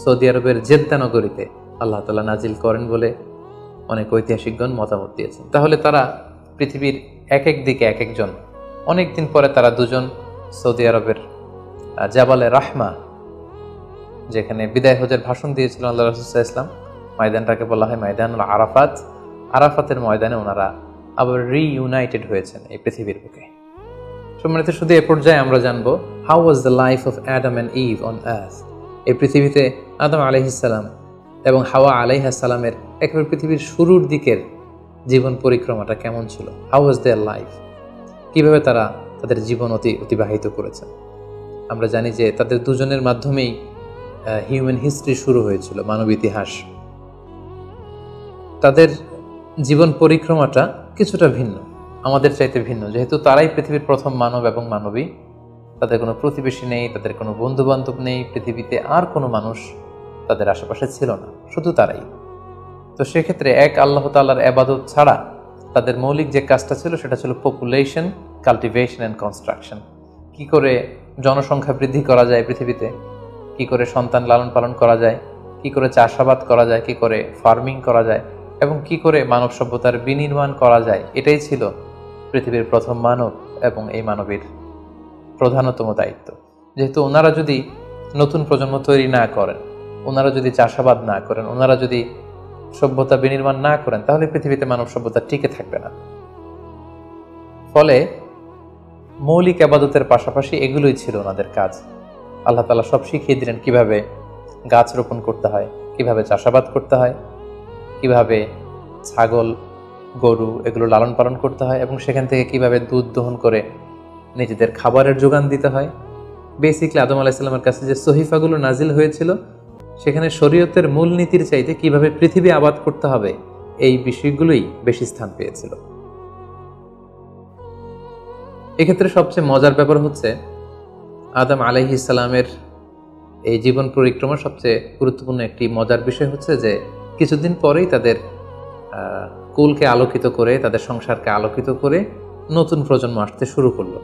সৌদি আরবের জেদ্দা নগরীতে আল্লাহ তাআলা নাজিল করেন বলে অনেক ঐতিহাসিকগণ মতামত দিয়েছেন। তাহলে তারা পৃথিবীর এক এক দিকে এক একজন, অনেকদিন পরে তারা দুজন সৌদি আরবের জাবালে রাহমা, যেখানে বিদায় হজের ভাষণ দিয়েছিলেন আল্লাহ রাসূল সাল্লাল্লাহু আলাইহি ওয়াসাল্লাম, ময়দানটাকে বলা হয় ময়দানুল আরাফাত, আরাফাতের ময়দানে ওনারা আবার রিইউনাইটেড হয়েছেন এই পৃথিবীর বুকে। সম্মানিত, শুধু এ পর্যায়ে আমরা জানবো how was the life of Adam and Eve on earth. এই পৃথিবীতে আদম আলাইহিস সালাম এবং হাওয়া আলাইহিস সালামের একেবারে পৃথিবীর শুরুর দিকের জীবন পরিক্রমাটা কেমন ছিল, হাউ ওয়াজ দেয়ার লাইফ, কিভাবে তারা তাদের জীবন অতিবাহিত করেছেন। আমরা জানি যে তাদের দুজনের মাধ্যমেই হিউম্যান হিস্ট্রি শুরু হয়েছিল, মানব ইতিহাস। তাদের জীবন পরিক্রমাটা কিছুটা ভিন্ন, আমাদের চাইতে ভিন্ন, যেহেতু তারাই পৃথিবীর প্রথম মানব এবং মানবী। তাদের কোনো প্রতিবেশী নেই, তাদের কোনো বন্ধু বান্ধব নেই, পৃথিবীতে আর কোনো মানুষ তাদের আশেপাশে ছিল না, শুধু তারাই। তো সেক্ষেত্রে এক আল্লাহ তাআলার ইবাদত ছাড়া তাদের মৌলিক যে কাজটা ছিল সেটা ছিল পপুলেশন, কাল্টিভেশন অ্যান্ড কনস্ট্রাকশন। কি করে জনসংখ্যা বৃদ্ধি করা যায় পৃথিবীতে, কি করে সন্তান লালন পালন করা যায়, কি করে চাষাবাদ করা যায়, কি করে ফার্মিং করা যায় এবং কি করে মানব সভ্যতার বিনির্মাণ করা যায়, এটাই ছিল পৃথিবীর প্রথম মানব এবং এই মানবীর প্রধানতম দায়িত্ব। যেহেতু ওনারা যদি নতুন প্রজন্ম তৈরি না করেন, ওনারা যদি চাষাবাদ না করেন, ওনারা যদি সভ্যতা বিনির্মাণ না করেন, তাহলে পৃথিবীতে মানব সভ্যতা টিকে থাকবে না। ফলে মৌলিক আবাদতের পাশাপাশি এগুলোই ছিল ওনাদের কাজ। আল্লাহ তাআলা সব শিখিয়ে দিলেন কিভাবে গাছ রোপণ করতে হয়, কিভাবে চাষাবাদ করতে হয়, কিভাবে ছাগল গরু এগুলো লালন পালন করতে হয়, এবং সেখান থেকে কিভাবে দুধ দহন করে নিজেদের খাবারের যোগান দিতে হয়। বেসিকলি আদম আলাইহিস সালামের কাছে যে সহিফাগুলো নাজিল হয়েছিল, সেখানে শরীয়তের মূলনীতির চাইতে কিভাবে পৃথিবী আবাদ করতে হবে এই বিষয়গুলোই বেশি স্থান পেয়েছিল। এক্ষেত্রে সবচেয়ে মজার ব্যাপার হচ্ছে আদম আলাইহিস সালামের এই জীবন পরিক্রমার সবচেয়ে গুরুত্বপূর্ণ একটি মজার বিষয় হচ্ছে যে কিছুদিন পরেই তাদের কুলকে আলোকিত করে, তাদের সংসারকে আলোকিত করে নতুন প্রজন্ম আসতে শুরু করলো।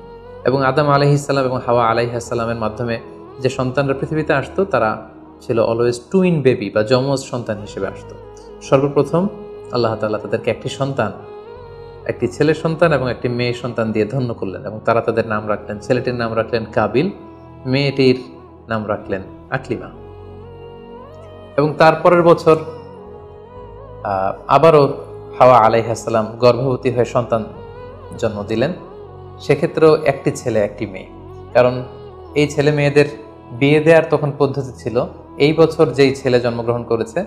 এবং আদম আলাইহিস সালাম এবং হাওয়া আলাইহিস সালামের মাধ্যমে যে সন্তানরা পৃথিবীতে আসতো, তারা ছিল অলওয়েজ টুইন বেবি বা যমজ সন্তান হিসেবে আসতো। সর্বপ্রথম আল্লাহ তাআলা তাদেরকে একটি সন্তান, একটি ছেলে সন্তান এবং একটি মেয়ে সন্তান দিয়ে ধন্য করলেন, এবং তারা তাদের নাম রাখলেন, ছেলেটির নাম রাখলেন কাবিল, মেয়েটির নাম রাখলেন আকলিমা। এবং তারপরের বছর আবারও হাওয়া আলাইহিস সালাম গর্ভবতী হয়ে সন্তান জন্ম দিলেন। সেক্ষেত্রেও একটি ছেলে একটি মেয়ে, কারণ এই ছেলে মেয়েদের বিয়ে দেওয়ার তখন পদ্ধতি ছিল এই বছর যেই ছেলে জন্মগ্রহণ করেছে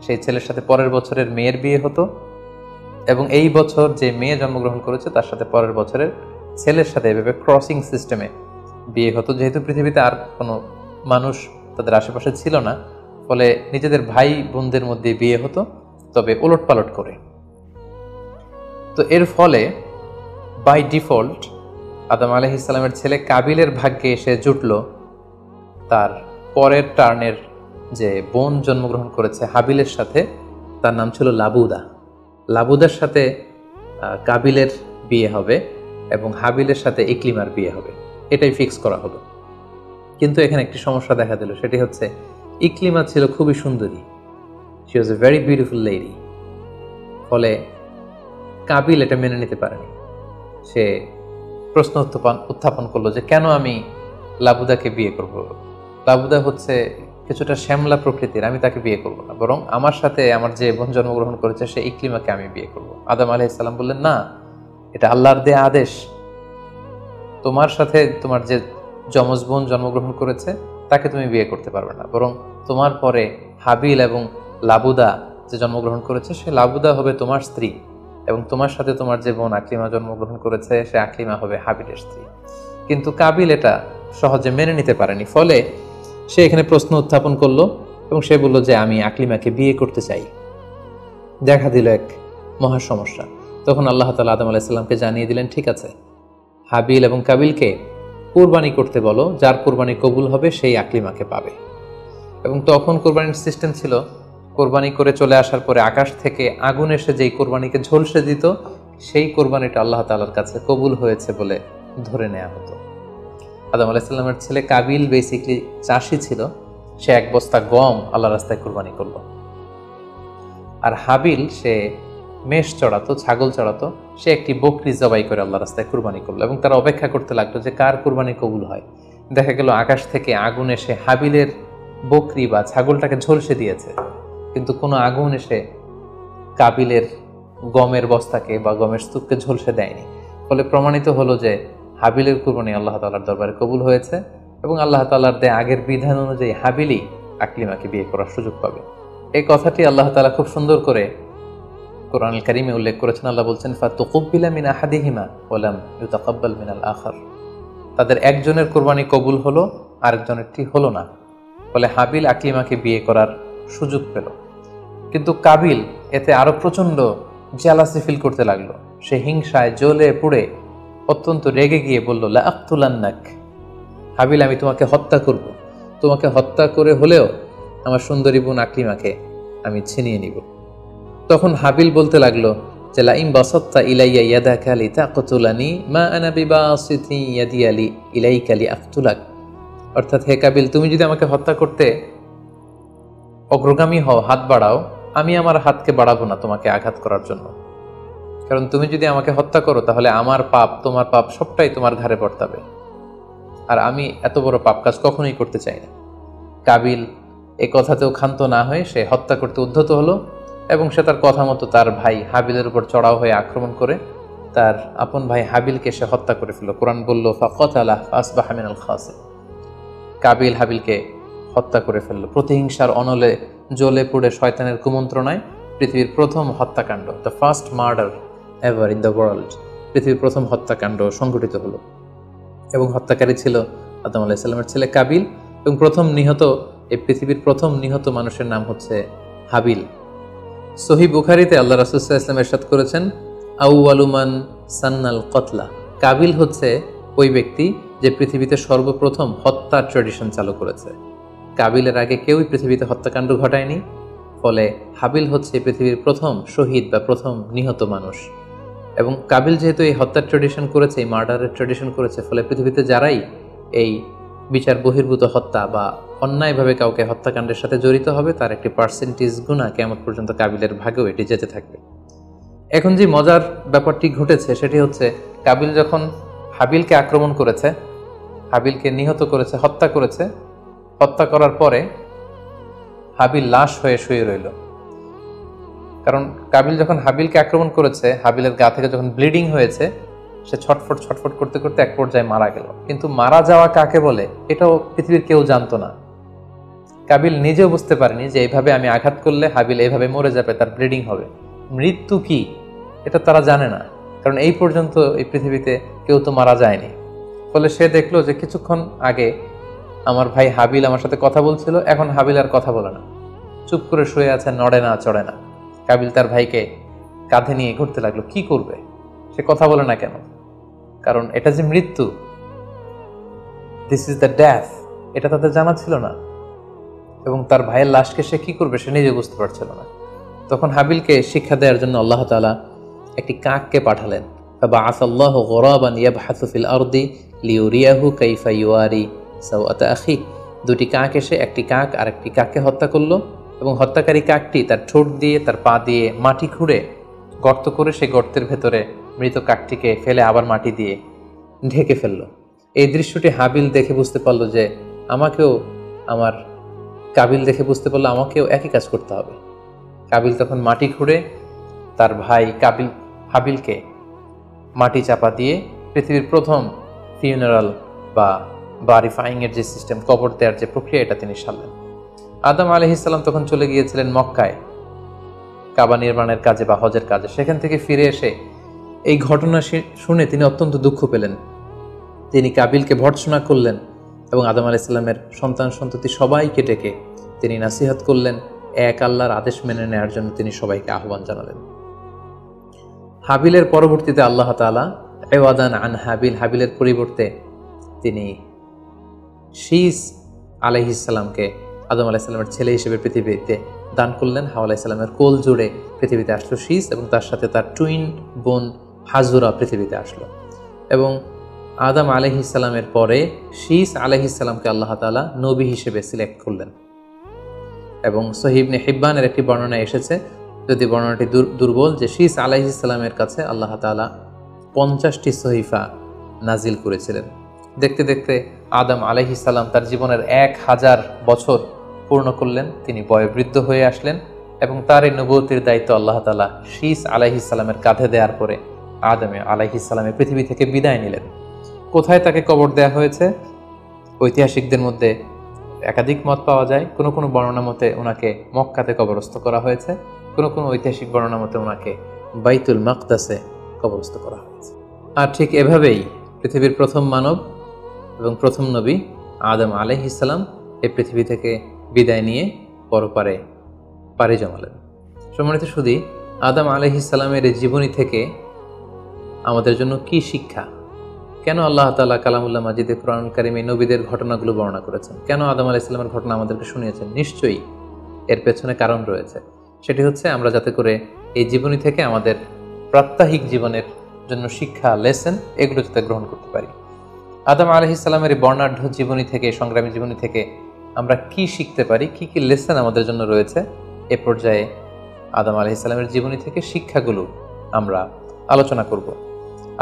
সেই ছেলের সাথে পরের বছরের মেয়ের বিয়ে হতো, এবং এই বছর যে মেয়ে জন্মগ্রহণ করেছে তার সাথে পরের বছরের ছেলের সাথে এভাবে ক্রসিং সিস্টেমে বিয়ে হতো। যেহেতু পৃথিবীতে আর কোনো মানুষ তাদের আশেপাশে ছিল না, ফলে নিজেদের ভাই বোনদের মধ্যে বিয়ে হতো, তবে ওলট পালট করে। তো এর ফলে বাই ডিফল্ট আদম আলাইহিস সালামের ছেলে কাবিলের ভাগ্যে এসে জুটল তার পরের টার্নের যে বোন জন্মগ্রহণ করেছে হাবিলের সাথে, তার নাম ছিল লাবুদা। লাবুদার সাথে কাবিলের বিয়ে হবে এবং হাবিলের সাথে ইকলিমার বিয়ে হবে, এটাই ফিক্স করা হলো। কিন্তু এখানে একটি সমস্যা দেখা দিল, সেটি হচ্ছে ইকলিমা ছিল খুবই সুন্দরী, she was a very beautiful lady. ফলে কাবিল এটা মেনে নিতে পারেনি। সে প্রশ্ন উত্থাপন করলো যে কেন আমি লাবুদাকে বিয়ে করব? লাবুদা হচ্ছে কিছুটা শ্যামলা প্রকৃতির, আমি তাকে বিয়ে করব না, বরং আমার সাথে আমার যে বোন জন্মগ্রহণ করেছে সে ইকলিমাকে আমি বিয়ে করব। আদম আলাইহিস সালাম বললেন, না, এটা আল্লাহর দেয়া আদেশ। তোমার সাথে তোমার যে যমজ বোন জন্মগ্রহণ করেছে তাকে তুমি বিয়ে করতে পারবে না, বরং তোমার পরে হাবিল এবং লাবুদা যে জন্মগ্রহণ করেছে সে লাবুদা হবে তোমার স্ত্রী, এবং তোমার সাথে তোমার যে বোন আকলিমা জন্মগ্রহণ করেছে সে আকলিমা হবে হাবিলের স্ত্রী। কিন্তু কাবিল এটা সহজে মেনে নিতে পারেনি। ফলে সে এখানে প্রশ্ন উত্থাপন করলো এবং সে বলল যে আমি আকলিমাকে বিয়ে করতে চাই। দেখা দিল এক মহা সমস্যা। তখন আল্লাহ তাআলা আদম আলাইহিস সালামকে জানিয়ে দিলেন, ঠিক আছে, হাবিল এবং কাবিলকে কুরবানি করতে বলো, যার কুরবানি কবুল হবে সেই আকলিমাকে পাবে। এবং তখন কুরবানির সিস্টেম ছিল, কোরবানি করে চলে আসার পরে আকাশ থেকে আগুন এসে যেই কোরবানিকে ঝলসে দিত, সেই কোরবানিটা আল্লাহ তাআলার কাছে কবুল হয়েছে বলে ধরে নেওয়া হতো। আদম আলাইহিস সালামের ছেলে কাবিল বেসিকলি চাষি ছিল, সে এক বস্তা গম আল্লাহ রাস্তায় কোরবানি করলো। আর হাবিল সে মেষ চড়াতো, ছাগল চড়াতো, সে একটি বকরি জবাই করে আল্লাহ রাস্তায় কুরবানি করলো। এবং তারা অপেক্ষা করতে লাগলো যে কার কুরবানি কবুল হয়। দেখা গেল আকাশ থেকে আগুন এসে হাবিলের বকরি বা ছাগলটাকে ঝলসে দিয়েছে, কিন্তু কোনো আগুন এসে কাবিলের গমের বস্তাকে বা গমের স্তূপকে ঝলসে দেয়নি। ফলে প্রমাণিত হলো যে হাবিলের কুরবানি আল্লাহ তাআলার দরবারে কবুল হয়েছে, এবং আল্লাহ তাআলার দেয়া আগের বিধান অনুযায়ী হাবিলই আকলিমাকে বিয়ে করার সুযোগ পাবে। এই কথাটি আল্লাহ তাআলা খুব সুন্দর করে কোরআনুল কারীমে উল্লেখ করেছেন। আল্লাহ বলছেন, ফাতুকুব্বিলা মিন আহাদিহিমা ওয়া লাম ইউতাকাব্বাল মিনাল আখার। তাদের একজনের কুরবানি কবুল হলো, আরেকজনেরটি হলো না। ফলে হাবিল আকলিমাকে বিয়ে করার সুযোগ পেল। কিন্তু কাবিল এতে আরো প্রচন্ড জেলাসি ফিল করতে লাগলো। সে হিংসায় জ্বলে পুড়ে অত্যন্ত রেগে গিয়ে বলল, লা আক্তুলান্নাক, হাবিল আমি তোমাকে হত্যা করব, তোমাকে হত্যা করে হলেও আমার সুন্দরী বোন আকলিমাকে আমি ছিনিয়ে নিব। তখন হাবিল বলতে লাগলো যে লাইম বাসাত্তা ইলাইয়া ইয়াদাকা লিতাকতুলানি মা আনা বিবাসিতি ইয়াদি আলি ইলাইকা লিআকতুলাক। অর্থাৎ, হে কাবিল, তুমি যদি আমাকে হত্যা করতে অগ্রগামী হও, হাত বাড়াও, আমি আমার হাতকে বাড়াবো না তোমাকে আঘাত করার জন্য। কারণ তুমি যদি আমাকে হত্যা করো তাহলে আমার পাপ, তোমার পাপ সবটাই তোমার ঘাড়ে বর্তাবে। আর আমি এত বড় পাপ কাজ কখনোই করতে চাই না। কাবিল এ কথাতেও ক্ষান্ত না হয়ে সে হত্যা করতে উদ্ধত হলো এবং সে তার কথা মতো তার ভাই হাবিলের উপর চড়াও হয়ে আক্রমণ করে তার আপন ভাই হাবিলকে সে হত্যা করে ফেলল। কোরআন বলল ফাকাতালা ফাসবাহা মিনাল খাসিরিন। কাবিল হাবিলকে হত্যা করে ফেলল। প্রতিহিংসার অনলে জ্বলে পুড়ে শয়তানের কুমন্ত্রণায় পৃথিবীর প্রথম হত্যাকাণ্ড, the first murder ever in the world, পৃথিবীর প্রথম হত্যাকাণ্ড সংঘটিত হলো। এবং হত্যাকারী ছিল আদম আলাইহিস সালামের ছেলে কাবিল, এবং এই পৃথিবীর প্রথম নিহত মানুষের নাম হচ্ছে হাবিল। সহিহ বুখারীতে আল্লাহ রাসূল সাল্লাল্লাহু আলাইহি ওয়াসাল্লাম ইরশাদ করেছেন, আউয়ালু মান সান্নাল কতলা। কাবিল হচ্ছে ওই ব্যক্তি যে পৃথিবীতে সর্বপ্রথম হত্যার ট্র্যাডিশন চালু করেছে। কাবিলের আগে কেউই পৃথিবীতে হত্যাকাণ্ড ঘটায়নি, ফলে হাবিল হচ্ছে পৃথিবীর প্রথম শহীদ বা প্রথম নিহত মানুষ। এবং কাবিল যেহেতু এই হত্যার ট্র্যাডিশন করেছে, এই মার্ডারের ট্র্যাডিশন করেছে, ফলে পৃথিবীতে যারাই এই বিচার বহির্ভূত হত্যা বা অন্যায়ভাবে কাউকে হত্যাকাণ্ডের সাথে জড়িত হবে তার একটি পার্সেন্টেজ গুণা কিয়ামত পর্যন্ত কাবিলের ভাগেও এটি যেতে থাকবে। এখন যে মজার ব্যাপারটি ঘটেছে সেটি হচ্ছে, কাবিল যখন হাবিলকে আক্রমণ করেছে, হাবিলকে নিহত করেছে, হত্যা করার পরে হাবিল লাশ হয়ে শুয়ে রইল। কারণ কাবিল যখন হাবিলকে আক্রমণ করেছে, হাবিলের গা থেকে যখন ব্লিডিং হয়েছে, সে ছটফট করতে করতে এক পর্যায়ে মারা গেল। কিন্তু মারা যাওয়া কাকে বলে এটাও পৃথিবীর কেউ জানতো না। কাবিল নিজেও বুঝতে পারেনি যে এইভাবে আমি আঘাত করলে হাবিল এইভাবে মরে যাবে, তার ব্লিডিং হবে। মৃত্যু কি এটা তারা জানে না, কারণ এই পর্যন্ত এই পৃথিবীতে কেউ তো মারা যায়নি। ফলে সে দেখলো যে কিছুক্ষণ আগে আমার ভাই হাবিল আমার সাথে কথা বলছিল, এখন হাবিল আর কথা বলে না, চুপ করে শুয়ে আছে, নড়ে না চড়ে না। কাবিল তার ভাইকে কাঁধে নিয়ে ঘুরতে লাগলো। কি করবে? সে কথা বলে না কেন? কারণ এটা যে মৃত্যু, দিস ইজ দ্য ডেথ, এটা তাদের জানা ছিল না। এবং তার ভাইয়ের লাশকে সে কি করবে সে নিজে বুঝতে পারছিল না। তখন হাবিলকে শিক্ষা দেওয়ার জন্য আল্লাহ তাআলা একটি কাককে পাঠালেন। ফাবাআসাল্লাহু গুরাবান ইয়াবহাসু ফিল আরদি লিউরিয়াহু কাইফা ইউয়ারি সাওআতা আখি। দুটি কাক এসে একটি কাক আর একটি কাককে হত্যা করলো, এবং হত্যাকারী কাকটি তার ঠোঁট দিয়ে তার পা দিয়ে মাটি খুঁড়ে গর্ত করে সেই গর্তের ভেতরে মৃত কাকটিকে ফেলে আবার মাটি দিয়ে ঢেকে ফেললো। এই দৃশ্যটি হাবিল দেখে বুঝতে পারলো যে কাবিল দেখে বুঝতে পারলো আমাকেও একই কাজ করতে হবে। কাবিল তখন মাটি খুঁড়ে তার ভাই হাবিলকে মাটি চাপা দিয়ে পৃথিবীর প্রথম ফিউনারাল বা বারিফাইং এর যে সিস্টেম, কবর দেওয়ার যে প্রক্রিয়া, এটা তিনি সারলেন। আদম আলাইহিস সালাম তখন চলে গিয়েছিলেন মক্কায় কাবা নির্মাণের কাজে বা হজের কাজে। সেখান থেকে ফিরে এসে এই ঘটনা শুনে তিনি অত্যন্ত দুঃখ পেলেন। তিনি কাবিলকে ভর্ৎসনা করলেন এবং আদম আলাইহিস সালামের সন্তান সন্ততি সবাইকে ডেকে তিনি নাসিহত করলেন, এক আল্লাহর আদেশ মেনে নেওয়ার জন্য তিনি সবাইকে আহ্বান জানালেন। হাবিলের পরবর্তীতে আল্লাহ তাআলা এওয়াদান আন হাবিলের পরিবর্তে তিনি শীস আলাইহিস সালামকে আদম আলাইহিস সালামের ছেলে হিসেবে পৃথিবীতে দান করলেন। হাওয়া আলাইহিস সালামের কোল জুড়ে পৃথিবীতে আসলো শীস, এবং তার সাথে তার টুইন বোন হাজুরা পৃথিবীতে আসলো। এবং আদম আলাইহিস সালামের পরে শীস আলাইহিস সালামকে আল্লাহ তাআলা নবী হিসেবে সিলেক্ট করলেন। এবং সহিহ ইবনে হিব্বানের একটি বর্ণনা এসেছে, যদি বর্ণনাটি দুর্বল, যে শীস আলাইহিস সালামের কাছে আল্লাহ তাআলা 50টি সহিফা নাজিল করেছিলেন। দেখতে দেখতে আদম আলাইহিস সালাম তার জীবনের 1000 বছর পূর্ণ করলেন। তিনি বয়োবৃদ্ধ হয়ে আসলেন এবং তার এই নবুয়তির দায়িত্ব আল্লাহ তাআলা শীস আলাইহিস সালামের কাঁধে দেওয়ার পরে আদম আলাইহিস সালামের পৃথিবী থেকে বিদায় নিলেন। কোথায় তাকে কবর দেওয়া হয়েছে? ঐতিহাসিকদের মধ্যে একাধিক মত পাওয়া যায়। কোনো কোনো বর্ণনা মতে ওনাকে মক্কাতে কবরস্থ করা হয়েছে, কোনো কোনো ঐতিহাসিক বর্ণনা মতে ওনাকে বাইতুল মাকদাসে কবরস্থ করা হয়েছে। আর ঠিক এভাবেই পৃথিবীর প্রথম মানব এবং প্রথম নবী আদম আলাইহিস সালাম এই পৃথিবী থেকে বিদায় নিয়ে পরপারে পাড়ি জমালেন। সম্মানিত সুধী, আদম আলাইহিস সালামের এই জীবনী থেকে আমাদের জন্য কি শিক্ষা? কেন আল্লাহ তাআলা কালামুল্লাহ মাজিদে কুরআনুল কারীমে নবীদের ঘটনাগুলো বর্ণনা করেছেন? কেন আদম আলাইহিস সালামের ঘটনা আমাদেরকে শুনিয়েছেন? নিশ্চয়ই এর পেছনে কারণ রয়েছে। সেটি হচ্ছে আমরা যাতে করে এই জীবনী থেকে আমাদের প্রাত্যহিক জীবনের জন্য শিক্ষা, লেসন, এগুলো যাতে গ্রহণ করতে পারি। আদম আলাইহিস সালামের এই বর্ণাঢ্য জীবনী থেকে, সংগ্রামী জীবনী থেকে আমরা কি শিখতে পারি, কি কি লেসন আমাদের জন্য রয়েছে, এ পর্যায়ে আদম আলাইহিস সালামের জীবনী থেকে শিক্ষাগুলো আমরা আলোচনা করব।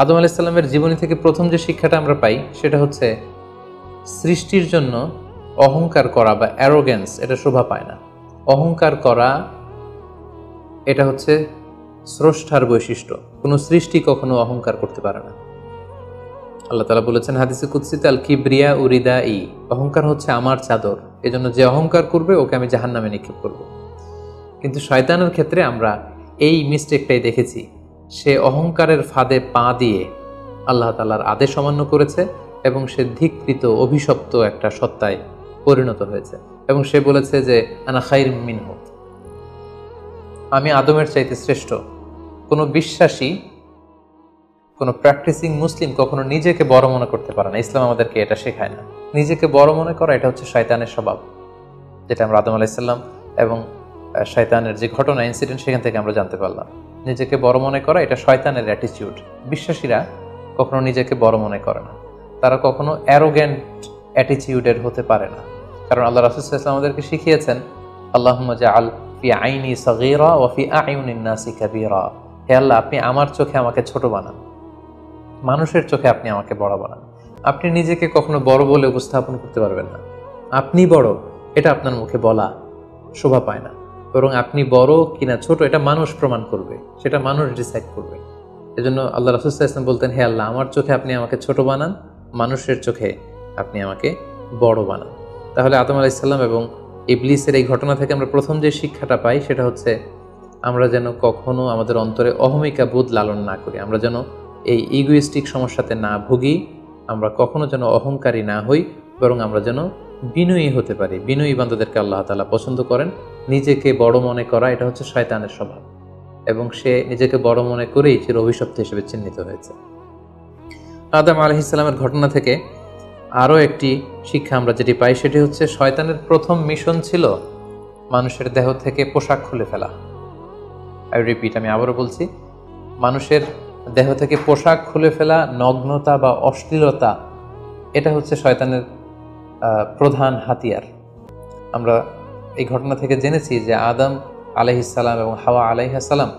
আদম আলাইহিস সালামের জীবনী থেকে প্রথম যে শিক্ষাটা আমরা পাই সেটা হচ্ছে সৃষ্টির জন্য অহংকার করা বা অ্যারোগেন্স এটা শোভা পায় না। অহংকার করা এটা হচ্ছে স্রষ্টার বৈশিষ্ট্য। কোনো সৃষ্টি কখনো অহংকার করতে পারে না। আল্লাহ তাআলা বলেছেন হাদিসে কুদসিতে, আল কিবরিয়া উরিদা ই, অহংকার হচ্ছে আমার চাদর, এজন্য যে অহংকার করবে ওকে আমি জাহান্নামে নিক্ষেপ করব। কিন্তু শয়তানের ক্ষেত্রে আমরা এই মিস্টেকটাই দেখেছি। সে অহংকারের ফাঁদে পা দিয়ে আল্লাহ তাআলার আদেশ অমান্য করেছে এবং সে ধিক্কৃত অভিশপ্ত একটা সত্তায় পরিণত হয়েছে এবং সে বলেছে যে আনা খাইর মিনহু, আমি আদমের চাইতে শ্রেষ্ঠ। কোনো বিশ্বাসী, কোনো প্র্যাকটিসিং মুসলিম কখনো নিজেকে বড় মনে করতে পারে না। ইসলাম আমাদেরকে এটা শেখায় না। নিজেকে বড় মনে করা এটা হচ্ছে শয়তানের স্বভাব, যেটা আমরা আদম আলাইহিস সালাম এবং শয়তানের যে ঘটনা, ইনসিডেন্ট, সেখান থেকে আমরা জানতে পারলাম। নিজেকে বড় মনে করা এটা শয়তানের অ্যাটিটিউড। বিশ্বাসীরা কখনো নিজেকে বড় মনে করে না, তারা কখনো অ্যারোগ্যান্ট অ্যাটিটিউডের হতে পারে না। কারণ আল্লাহ রাসূল সাল্লাল্লাহু আলাইহি ওয়াসাল্লাম আমাদেরকে শিখিয়েছেন, আল্লাহুম্মা জাআল ফি আইনি সাগীরা ওয়া ফি আ'ইউনিন নাসি কাবীরা, হে আল্লাহ আপনি আমার চোখে আমাকে ছোট বানান, মানুষের চোখে আপনি আমাকে বড় বানান। আপনি নিজেকে কখনো বড় বলে উপস্থাপন করতে পারবেন না। আপনি বড় এটা আপনার মুখে বলা শোভা পায় না, বরং আপনি বড় কিনা ছোট এটা মানুষ প্রমাণ করবে, সেটা মানুষ ডিসাইড করবে। এজন্য আল্লাহ রাসূল সাল্লাল্লাহু আলাইহি ওয়াসাল্লাম বলতেন, হে আল্লাহ আমার চোখে আপনি আমাকে ছোট বানান, মানুষের চোখে আপনি আমাকে বড় বানান। তাহলে আদম আলাইহিস সালাম এবং ইবলিসের এই ঘটনা থেকে আমরা প্রথম যে শিক্ষাটা পাই সেটা হচ্ছে আমরা যেন কখনো আমাদের অন্তরে অহমিকা বোধ লালন না করি, আমরা যেন এই ইগোইস্টিক সমস্যাতে না ভুগি, আমরা কখনো যেন অহংকারী না হই, বরং আমরা যেন বিনয়ী হতে পারি। বিনয়ী বান্দাদেরকে আল্লাহ তাআলা পছন্দ করেন। নিজেকে বড় মনে করা এটা হচ্ছে শয়তানের স্বভাব এবং সে নিজেকে বড় মনে করেই চির অভিশপ্ত হিসেবে চিহ্নিত হয়েছে। আদম আলাইহিস সালামের ঘটনা থেকে আরও একটি শিক্ষা আমরা যেটি পাই সেটি হচ্ছে শয়তানের প্রথম মিশন ছিল মানুষের দেহ থেকে পোশাক খুলে ফেলা। আমি আবারও বলছি, মানুষের দেহ থেকে পোশাক খুলে ফেলা, নগ্নতা বা অশ্লীলতা, এটা হচ্ছে শয়তানের প্রধান হাতিয়ার। আমরা এই ঘটনা থেকে জেনেছি যে আদম আলাইহিস সালাম এবং হাওয়া আলাইহিস সালাম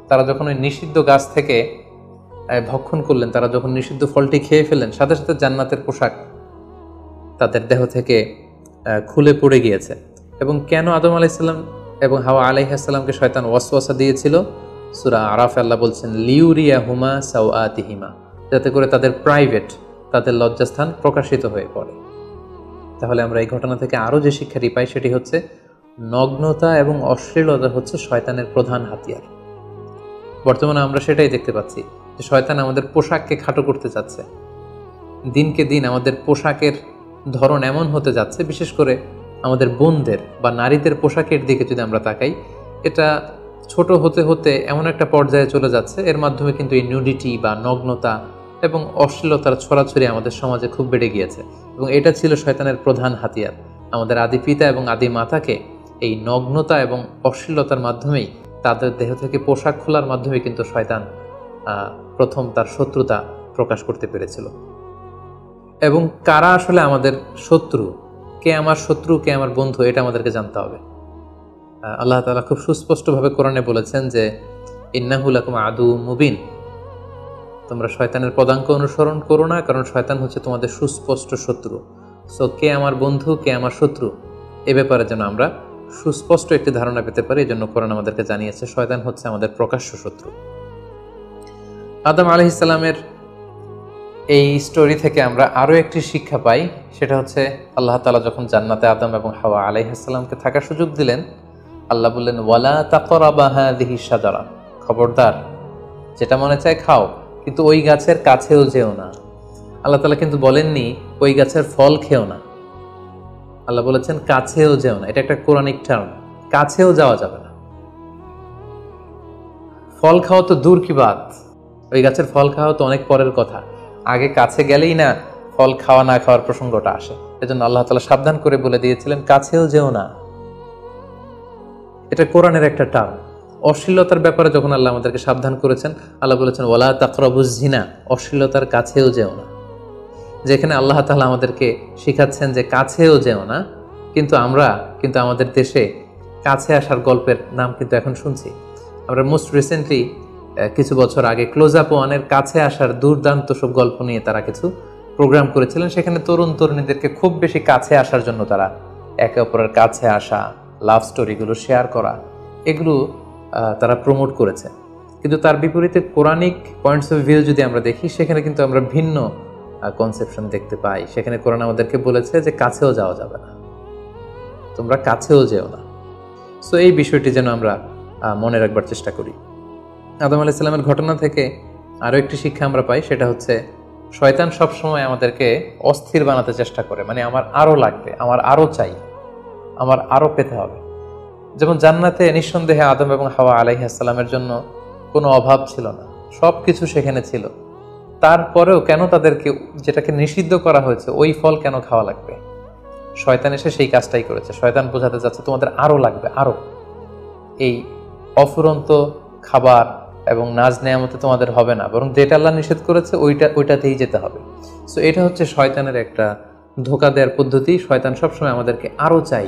তারা যখন ওই নিষিদ্ধ গাছ থেকে ভক্ষণ করলেন, তারা যখন নিষিদ্ধ ফলটি খেয়ে ফেললেন, সাথে সাথে জান্নাতের পোশাক তাদের দেহ থেকে খুলে পড়ে গিয়েছে। এবং কেন আদম আলাইহিস সালাম এবং হাওয়া আলাইহিস সালামকে শয়তান ওয়াসওয়াসা দিয়েছিল? সূরা আরাফে আল্লাহ বলছেন, লিউরিয়াহুমা সাওআতিহিমা, যাতে করে তাদের প্রাইভেট, তাদের লজ্জাস্থান প্রকাশিত হয়ে পড়ে। তাহলে আমরা এই ঘটনা থেকে আরও যে শিক্ষাটি পাই সেটি হচ্ছে নগ্নতা এবং অশ্লীলতা হচ্ছে শয়তানের প্রধান হাতিয়ার। বর্তমানে আমরা সেটাই দেখতে পাচ্ছি যে শয়তান আমাদের পোশাককে খাটো করতে চাচ্ছে। দিনকে দিন আমাদের পোশাকের ধরন এমন হতে যাচ্ছে, বিশেষ করে আমাদের বোনদের বা নারীদের পোশাকের দিকে যদি আমরা তাকাই, এটা ছোট হতে হতে এমন একটা পর্যায়ে চলে যাচ্ছে, এর মাধ্যমে কিন্তু এই নিউডিটি বা নগ্নতা এবং অশ্লীলতার ছড়াছড়ি আমাদের সমাজে খুব বেড়ে গিয়েছে। এবং এটা ছিল শয়তানের প্রধান হাতিয়ার। আমাদের আদি পিতা এবং আদি মাতাকে এই নগ্নতা এবং অশ্লীলতার মাধ্যমেই, তাদের দেহ থেকে পোশাক খোলার মাধ্যমে কিন্তু শয়তান প্রথম তার শত্রুতা প্রকাশ করতে পেরেছিল। এবং কারা আসলে আমাদের শত্রু, কে আমার শত্রু, কে আমার বন্ধু, এটা আমাদেরকে জানতে হবে। আল্লাহ তাআলা খুব সুস্পষ্টভাবে কোরআনে বলেছেন যে ইন্নাহু লাকুম আদুউম মুবিন, তোমরা শয়তানের পদাঙ্ক অনুসরণ করো না, কারণ শয়তান হচ্ছে তোমাদের সুস্পষ্ট শত্রু। সো কে আমার বন্ধু, কে আমার শত্রু, এ ব্যাপারে যেন আমরা সুস্পষ্ট একটি ধারণা পেতে পারি। এই জন্য কোরআন আমাদেরকে জানিয়েছে শয়তান হচ্ছে আমাদের প্রকাশ্য শত্রু। আদম আলাইহিস সালামের এই স্টোরি থেকে আমরা আরও একটি শিক্ষা পাই, সেটা হচ্ছে আল্লাহ তাআলা যখন জান্নাতে আদম এবং হাওয়া আলাইহিস সালামকে থাকার সুযোগ দিলেন, আল্লাহ বললেন ওয়ালা তাকরাবা হাযিহি শাজারা, খবরদার যেটা মনে চায় খাও, কিন্তু ওই গাছের কাছেও যেও না। আল্লাহ তাআলা কিন্তু বলেননি ওই গাছের ফল খেও না, আল্লাহ বলেছেন কাছেও যেও না। এটা একটা কোরআনিক টার্ম, কাছেও যাওয়া যাবে না। ফল খাওয়া তো দূর কি বাত, ওই গাছের ফল খাওয়া তো অনেক পরের কথা, আগে কাছে গেলেই না ফল খাওয়া না খাওয়ার প্রসঙ্গটা আসে। এজন্য আল্লাহ তাআলা সাবধান করে বলে দিয়েছিলেন কাছেও যেও না। এটা কোরআনের একটা টার্ম। অশ্লীলতার ব্যাপারে যখন আল্লাহ আমাদেরকে সাবধান করেছেন, আল্লাহ বলেছেন ওয়ালা তাকরাবুজ জিনা, অশ্লীলতার কাছেও যেও না। যেখানে আল্লাহ তাআলা আমাদেরকে শিখাচ্ছেন যে কাছেও যেও না, কিন্তু আমরা কিন্তু আমাদের দেশে কাছে আসার গল্পের নাম কিন্তু এখন শুনছি। আমরা মোস্ট রিসেন্টলি কিছু বছর আগে ক্লোজ আপ ওয়ানের কাছে আসার দুর্দান্ত সব গল্প নিয়ে তারা কিছু প্রোগ্রাম করেছিলেন, সেখানে তরুণ তরুণীদেরকে খুব বেশি কাছে আসার জন্য তারা একে অপরের কাছে আসা, লাভ স্টোরিগুলো শেয়ার করা, এগুলো তারা প্রমোট করেছে। কিন্তু তার বিপরীতে কোরআনিক পয়েন্টস অফ ভিউ যদি আমরা দেখি, সেখানে কিন্তু আমরা ভিন্ন কনসেপশন দেখতে পাই। সেখানে কোরআন আমাদেরকে বলেছে যে কাছেও যাওয়া যাবে না, তোমরা কাছেও যেও না। সো এই বিষয়টি যেন আমরা মনে রাখবার চেষ্টা করি। আদম আলাইহিস সালামের ঘটনা থেকে আরও একটি শিক্ষা আমরা পাই, সেটা হচ্ছে শয়তান সবসময় আমাদেরকে অস্থির বানাতে চেষ্টা করে। মানে আমার আরও লাগবে, আমার আরও চাই, আমার আরও পেতে হবে। যেমন জান্নাতে নিঃসন্দেহে আদম এবং হাওয়া আলাইহিস সালামের জন্য কোনো অভাব ছিল না, সব কিছু সেখানে ছিল। তারপরেও কেন তাদেরকে যেটাকে নিষিদ্ধ করা হয়েছে ওই ফল কেন খাওয়া লাগবে? শয়তান এসে সেই কাজটাই করেছে। শয়তান বোঝাতে চাচ্ছে তোমাদের আরও লাগবে, আরও। এই অফুরন্ত খাবার এবং নাজ নেয়ামতে তোমাদের হবে না, বরং যেটা আল্লাহ নিষেধ করেছে ওইটাতেই যেতে হবে। সো এটা হচ্ছে শয়তানের একটা ধোঁকা দেওয়ার পদ্ধতি। শয়তান সবসময় আমাদেরকে আরও চাই,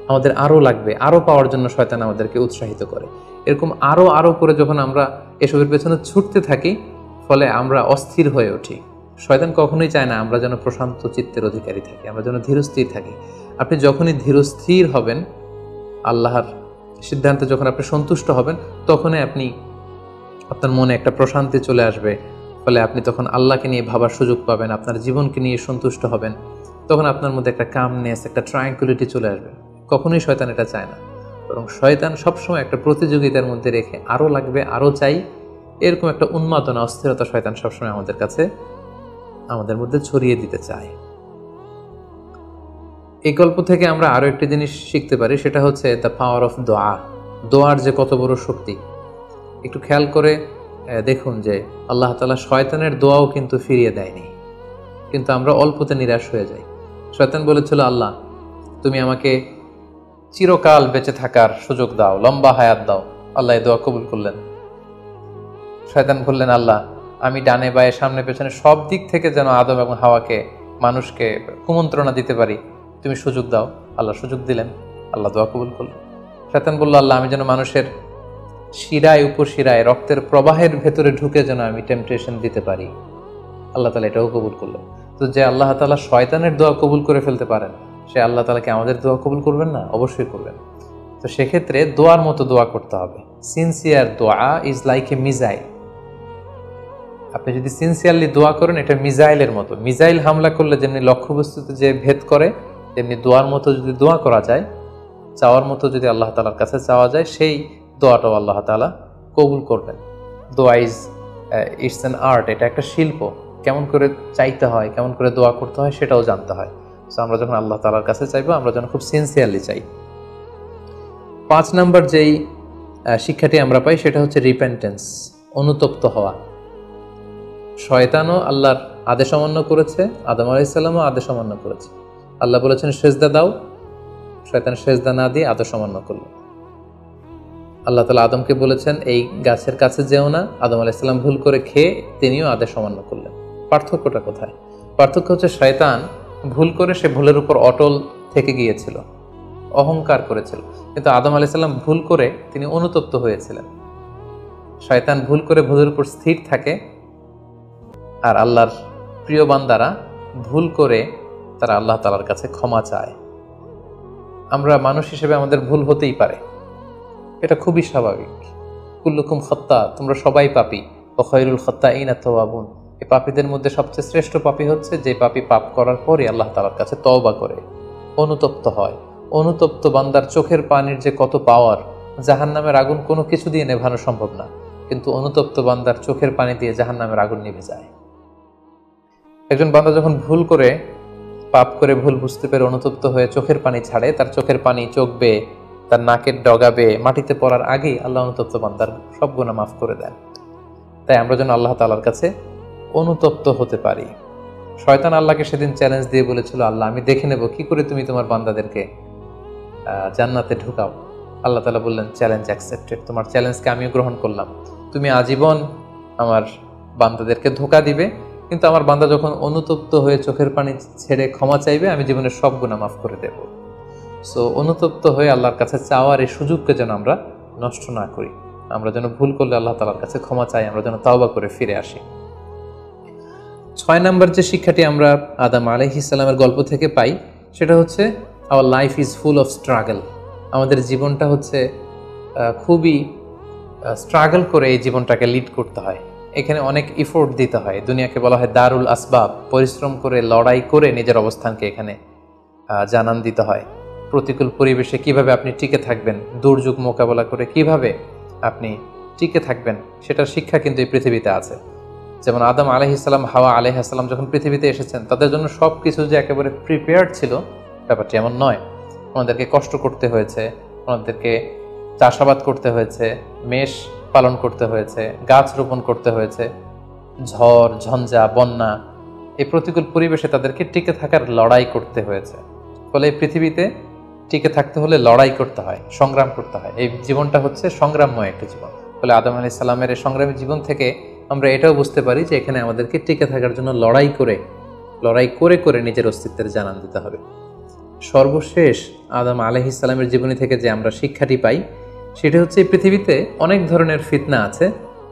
আমাদের আরও লাগবে, আরও পাওয়ার জন্য শয়তান আমাদেরকে উৎসাহিত করে। এরকম আরও আরও করে যখন আমরা এসবের পেছনে ছুটতে থাকি, ফলে আমরা অস্থির হয়ে উঠি। শয়তান কখনোই চায় না আমরা যেন প্রশান্ত চিত্তের অধিকারী থাকি, আমরা যেন ধীরস্থির থাকি। আপনি যখনই ধীরস্থির হবেন, আল্লাহর সিদ্ধান্তে যখন আপনি সন্তুষ্ট হবেন, তখনই আপনার মনে একটা প্রশান্তি চলে আসবে। ফলে আপনি তখন আল্লাহকে নিয়ে ভাবার সুযোগ পাবেন, আপনার জীবনকে নিয়ে সন্তুষ্ট হবেন। তখন আপনার মধ্যে একটা কামনেস, একটা ট্রায়াঙ্কুলিটি চলে আসবে। কখনোই শয়তান এটা চায় না, বরং শয়তান সবসময় একটা প্রতিযোগিতার মধ্যে রেখে আরও লাগবে, আরও চাই, এরকম একটা উন্মাদনা, অস্থিরতা শয়তান সবসময় আমাদের মধ্যে ছড়িয়ে দিতে চায়। এই গল্প থেকে আমরা আরও একটি জিনিস শিখতে পারি, সেটা হচ্ছে দ্য পাওয়ার অফ দোয়া। দোয়ার যে কত বড় শক্তি। একটু খেয়াল করে দেখুন যে আল্লাহ তাআলা শয়তানের দোয়াও কিন্তু ফিরিয়ে দেয়নি, কিন্তু আমরা অল্পতে নিরাশ হয়ে যাই। শয়তান বলেছিল, আল্লাহ তুমি আমাকে চিরকাল বেঁচে থাকার সুযোগ দাও, লম্বা হায়াত দাও। আল্লাহ এই দোয়া কবুল করলেন। শয়তান বললেন, আল্লাহ আমি ডানে বায়ে সামনে পেছনে সব দিক থেকে যেন আদম এবং হাওয়াকে, মানুষকে কুমন্ত্রণা দিতে পারি, তুমি সুযোগ দাও। আল্লাহ সুযোগ দিলেন, আল্লাহ দোয়া কবুল করলেন। শয়তান বলল, আল্লাহ আমি যেন মানুষের শিরায় উপশিরায় রক্তের প্রবাহের ভেতরে ঢুকে যেন আমি টেম্পটেশন দিতে পারি। আল্লাহ তাআলা এটাও কবুল করলেন। তো যে আল্লাহ তাআলা শয়তানের দোয়া কবুল করে ফেলতে পারেন, সে আল্লাহ তাআলাকে আমাদের দোয়া কবুল করবেন না? অবশ্যই করবেন। তো সেক্ষেত্রে দোয়ার মতো দোয়া করতে হবে। সিনসিয়ার দোয়া ইজ লাইক এ মিসাইল। আপনি যদি সিনসিয়ারলি দোয়া করেন, এটা মিসাইলের মতো। মিসাইল হামলা করলে যেমনি লক্ষ্যবস্তুতে যে ভেদ করে, তেমনি দোয়ার মতো যদি দোয়া করা যায়, চাওয়ার মতো যদি আল্লাহ তাআলার কাছে চাওয়া যায়, সেই দোয়াটাও আল্লাহ তাআলা কবুল করবেন। দোয়া ইটস অ্যান আর্ট, এটা একটা শিল্প। কেমন করে চাইতে হয়, কেমন করে দোয়া করতে হয়, সেটাও জানতে হয়। সো আমরা যখন আল্লাহ তাআলার কাছে চাইবো, আমরা যেন খুব সিনসিয়ারলি চাই। 5 নম্বর যেই শিক্ষাটি আমরা পাই, সেটা হচ্ছে রিপেন্টেন্স, অনুতপ্ত হওয়া। শয়তানও আল্লাহর আদেশ অমান্য করেছে, আদম আলাইহিস সালামও আদেশ অমান্য করেছে। আল্লাহ বলেছেন সেজদা দাও, শয়তান সেজদা না দিয়ে আদেশ অমান্য করলো। আল্লাহ তাআলা আদমকে বলেছেন এই গাছের কাছে যেও না, আদম আলাইহিস সালাম ভুল করে খেয়ে তিনিও আদেশ অমান্য করলেন। পার্থক্যটা কোথায়? পার্থক্য হচ্ছে শয়তান ভুল করে সে ভুলের উপর অটল থেকে গিয়েছিল, অহংকার করেছিল। কিন্তু আদম আলাইহিস সালাম ভুল করে তিনি অনুতপ্ত হয়েছিলেন। শয়তান ভুল করে ভুলের উপর স্থির থাকে, আর আল্লাহর প্রিয় বান্দারা ভুল করে তারা আল্লাহ তাআলার কাছে ক্ষমা চায়। আমরা মানুষ হিসেবে আমাদের ভুল হতেই পারে, এটা খুবই স্বাভাবিক। কুল্লুকুম খাত্তা, তোমরা সবাই পাপী, ওয়া খায়রুল খাত্তাইনা তাওয়াবুন। এই পাপীদের মধ্যে সবচেয়ে শ্রেষ্ঠ পাপী হচ্ছে যে পাপী পাপ করার পরে আল্লাহ তাআলার কাছে তওবা করে, অনুতপ্ত হয়। অনুতপ্ত বান্দার চোখের পানির যে কত পাওয়ার, জাহান্নামের আগুন কোনো কিছু দিয়ে নেভানো সম্ভব না, কিন্তু অনুতপ্ত বান্দার চোখের পানি দিয়ে জাহান্নামের আগুন নিভে যায়। একজন বান্দা যখন ভুল করে, পাপ করে, ভুল বুঝতে পেরে অনুতপ্ত হয়ে চোখের পানি ছাড়ে, তার চোখের পানি চোখ বেয়ে, তার নাকের ডগা বেয়ে মাটিতে পড়ার আগেই আল্লাহ অনুতপ্ত বান্দার সব গুনাহ মাফ করে দেন। তাই আমরা যেন আল্লাহ তাআলার কাছে অনুতপ্ত হতে পারি। শয়তান আল্লাহকে সেদিন চ্যালেঞ্জ দিয়ে বলেছিল, আল্লাহ আমি দেখে নেব কি করে তুমি তোমার বান্দাদেরকে জান্নাতে ঢুকাও। আল্লাহ তাআলা বললেন, চ্যালেঞ্জ অ্যাকসেপ্টেড, তোমার চ্যালেঞ্জকে আমিও গ্রহণ করলাম। তুমি আজীবন আমার বান্দাদেরকে ধোঁকা দিবে, কিন্তু আমার বান্দা যখন অনুতপ্ত হয়ে চোখের পানি ছেড়ে ক্ষমা চাইবে, আমি জীবনের সব গুনাহ মাফ করে দেব। সো অনুতপ্ত হয়ে আল্লাহর কাছে চাওয়ার এই সুযোগকে যেন আমরা নষ্ট না করি। আমরা যেন ভুল করলে আল্লাহ তাআলার কাছে ক্ষমা চাই, আমরা যেন তাওবা করে ফিরে আসি। 6 নম্বর যে শিক্ষাটি আমরা আদম আলাইহিস সালামের গল্প থেকে পাই সেটা হচ্ছে our life is full of struggle. আমাদের জীবনটা হচ্ছে খুবই স্ট্রাগল করে এই জীবনটাকে লিড করতে হয়। এখানে অনেক ইফোর্ট দিতে হয়। দুনিয়াকে বলা হয় দারুল আসবাব, পরিশ্রম করে লড়াই করে নিজের অবস্থানকে এখানে জানান দিতে হয়। প্রতিকূল পরিবেশে কিভাবে আপনি টিকে থাকবেন, দুর্যোগ মোকাবেলা করে কিভাবে আপনি টিকে থাকবেন, সেটার শিক্ষা কিন্তু এই পৃথিবীতে আছে। যেমন আদম আলাইহিস সালাম, হাওয়া আলাইহিস সালাম যখন পৃথিবীতে এসেছেন, তাদের জন্য সব কিছু যে একেবারে প্রিপেয়ার্ড ছিল ব্যাপারটি এমন নয়। ওনাদেরকে কষ্ট করতে হয়েছে, ওনাদেরকে চাষাবাদ করতে হয়েছে, মেষ পালন করতে হয়েছে, গাছ রোপণ করতে হয়েছে, ঝড় ঝঞ্ঝা বন্যা, এই প্রতিকূল পরিবেশে তাদেরকে টিকে থাকার লড়াই করতে হয়েছে। ফলে এই পৃথিবীতে টিকে থাকতে হলে লড়াই করতে হয়, সংগ্রাম করতে হয়। এই জীবনটা হচ্ছে সংগ্রামময় একটা জীবন। ফলে আদম আলাইহিস সালামের এই সংগ্রামী জীবন থেকে আমরা এটাও বুঝতে পারি যে এখানে আমাদেরকে টিকে থাকার জন্য লড়াই করে করে নিজের অস্তিত্বের জানান দিতে হবে। সর্বশেষ আদম আলাইহিস সালামের জীবনী থেকে যে আমরা শিক্ষাটি পাই সেটা হচ্ছে এই পৃথিবীতে অনেক ধরনের ফিতনা আছে,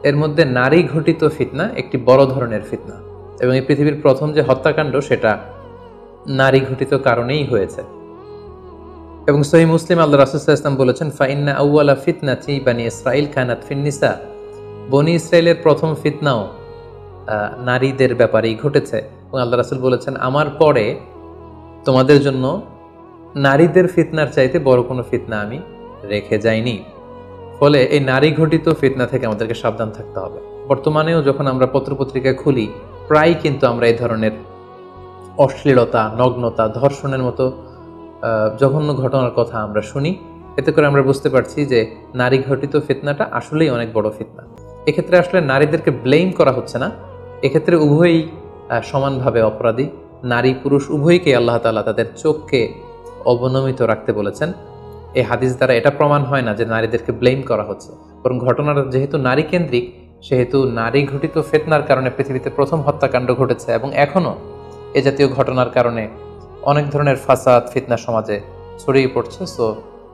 এর মধ্যে নারী ঘটিত ফিতনা একটি বড় ধরনের ফিতনা, এবং এই পৃথিবীর প্রথম যে হত্যাকাণ্ড সেটা নারী ঘটিত কারণেই হয়েছে। এবং সহিহ মুসলিম আল্লাহ রাসূল সাল্লাল্লাহু আলাইহি ওয়াসাল্লাম বলেছেন, ফাইন্না আউওয়ালা ফিতনাতি বানি ইসরাঈল কানাত ফিন্নিসা, বনি ইসরায়েলের প্রথম ফিতনাও নারীদের ব্যাপারেই ঘটেছে। এবং আল্লাহ রাসূল বলেছেন, আমার পরে তোমাদের জন্য নারীদের ফিতনার চাইতে বড় কোনো ফিতনা আমি রেখে যাইনি। ফলে এই নারী ঘটিত ফিতনা থেকে আমাদেরকে সাবধান থাকতে হবে। বর্তমানেও যখন আমরা পত্রপত্রিকা খুলি, প্রায় কিন্তু আমরা এই ধরনের অশ্লীলতা, নগ্নতা, ধর্ষণের মতো জঘন্য ঘটনার কথা আমরা শুনি। এতে করে আমরা বুঝতে পারছি যে নারী ঘটিত ফিতনাটা আসলেই অনেক বড় ফিতনা। এক্ষেত্রে আসলে নারীদেরকে ব্লেম করা হচ্ছে না, এক্ষেত্রে উভয়ই সমানভাবে অপরাধী। নারী পুরুষ উভয়কে আল্লাহ তাআলা তাদের চোখকে অবনমিত রাখতে বলেছেন। এই হাদিস দ্বারা এটা প্রমাণ হয় না যে নারীদেরকে ব্লেম করা হচ্ছে, বরং ঘটনাটা যেহেতু নারী কেন্দ্রিক, সেহেতু নারী ঘটিত ফিতনার কারণে পৃথিবীতে প্রথম হত্যাকাণ্ড ঘটেছে, এবং এখনও এ জাতীয় ঘটনার কারণে অনেক ধরনের ফাসাদ ফিতনা সমাজে ছড়িয়ে পড়ছে। সো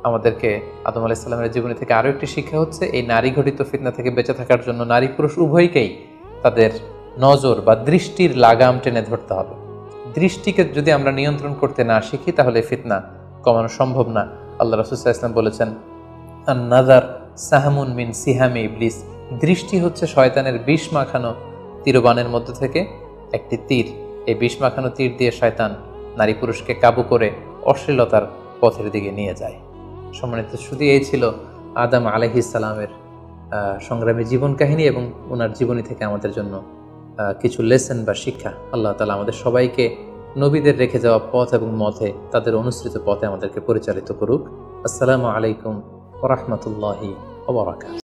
আমাদেরকে আদম আলাইহিস সালামের জীবনী থেকে আরও একটি শিক্ষা হচ্ছে, এই নারী ঘটিত ফিতনা থেকে বেঁচে থাকার জন্য নারী পুরুষ উভয়কেই তাদের নজর বা দৃষ্টির লাগাম টেনে ধরতে হবে। দৃষ্টিকে যদি আমরা নিয়ন্ত্রণ করতে না শিখি তাহলে ফিতনা কমানো সম্ভব না। আল্লাহ রাসূল সাল্লাল্লাহু আলাইহি ওয়াসাল্লাম বলেছেন, আন-নাযার সাহমুন মিন সিহামি ইবলিস, দৃষ্টি হচ্ছে শয়তানের বিষ মাখানো তীরবানের মধ্যে থেকে একটি তীর। এই বিষ মাখানো তীর দিয়ে শয়তান নারী পুরুষকে কাবু করে অশ্লীলতার পথের দিকে নিয়ে যায়। সম্মানিত শুধু এই ছিল আদম আলাইহিস সালামের সংগ্রামী জীবন কাহিনী এবং ওনার জীবনী থেকে আমাদের জন্য কিছু লেসন বা শিক্ষা। আল্লাহ তাআলা আমাদের সবাইকে নবীদের রেখে যাওয়া পথ এবং মতে, তাদের অনুসৃত পথে আমাদেরকে পরিচালিত করুক। আসসালামু আলাইকুম ওয়া রাহমাতুল্লাহি ওয়া বারাকাতুহু।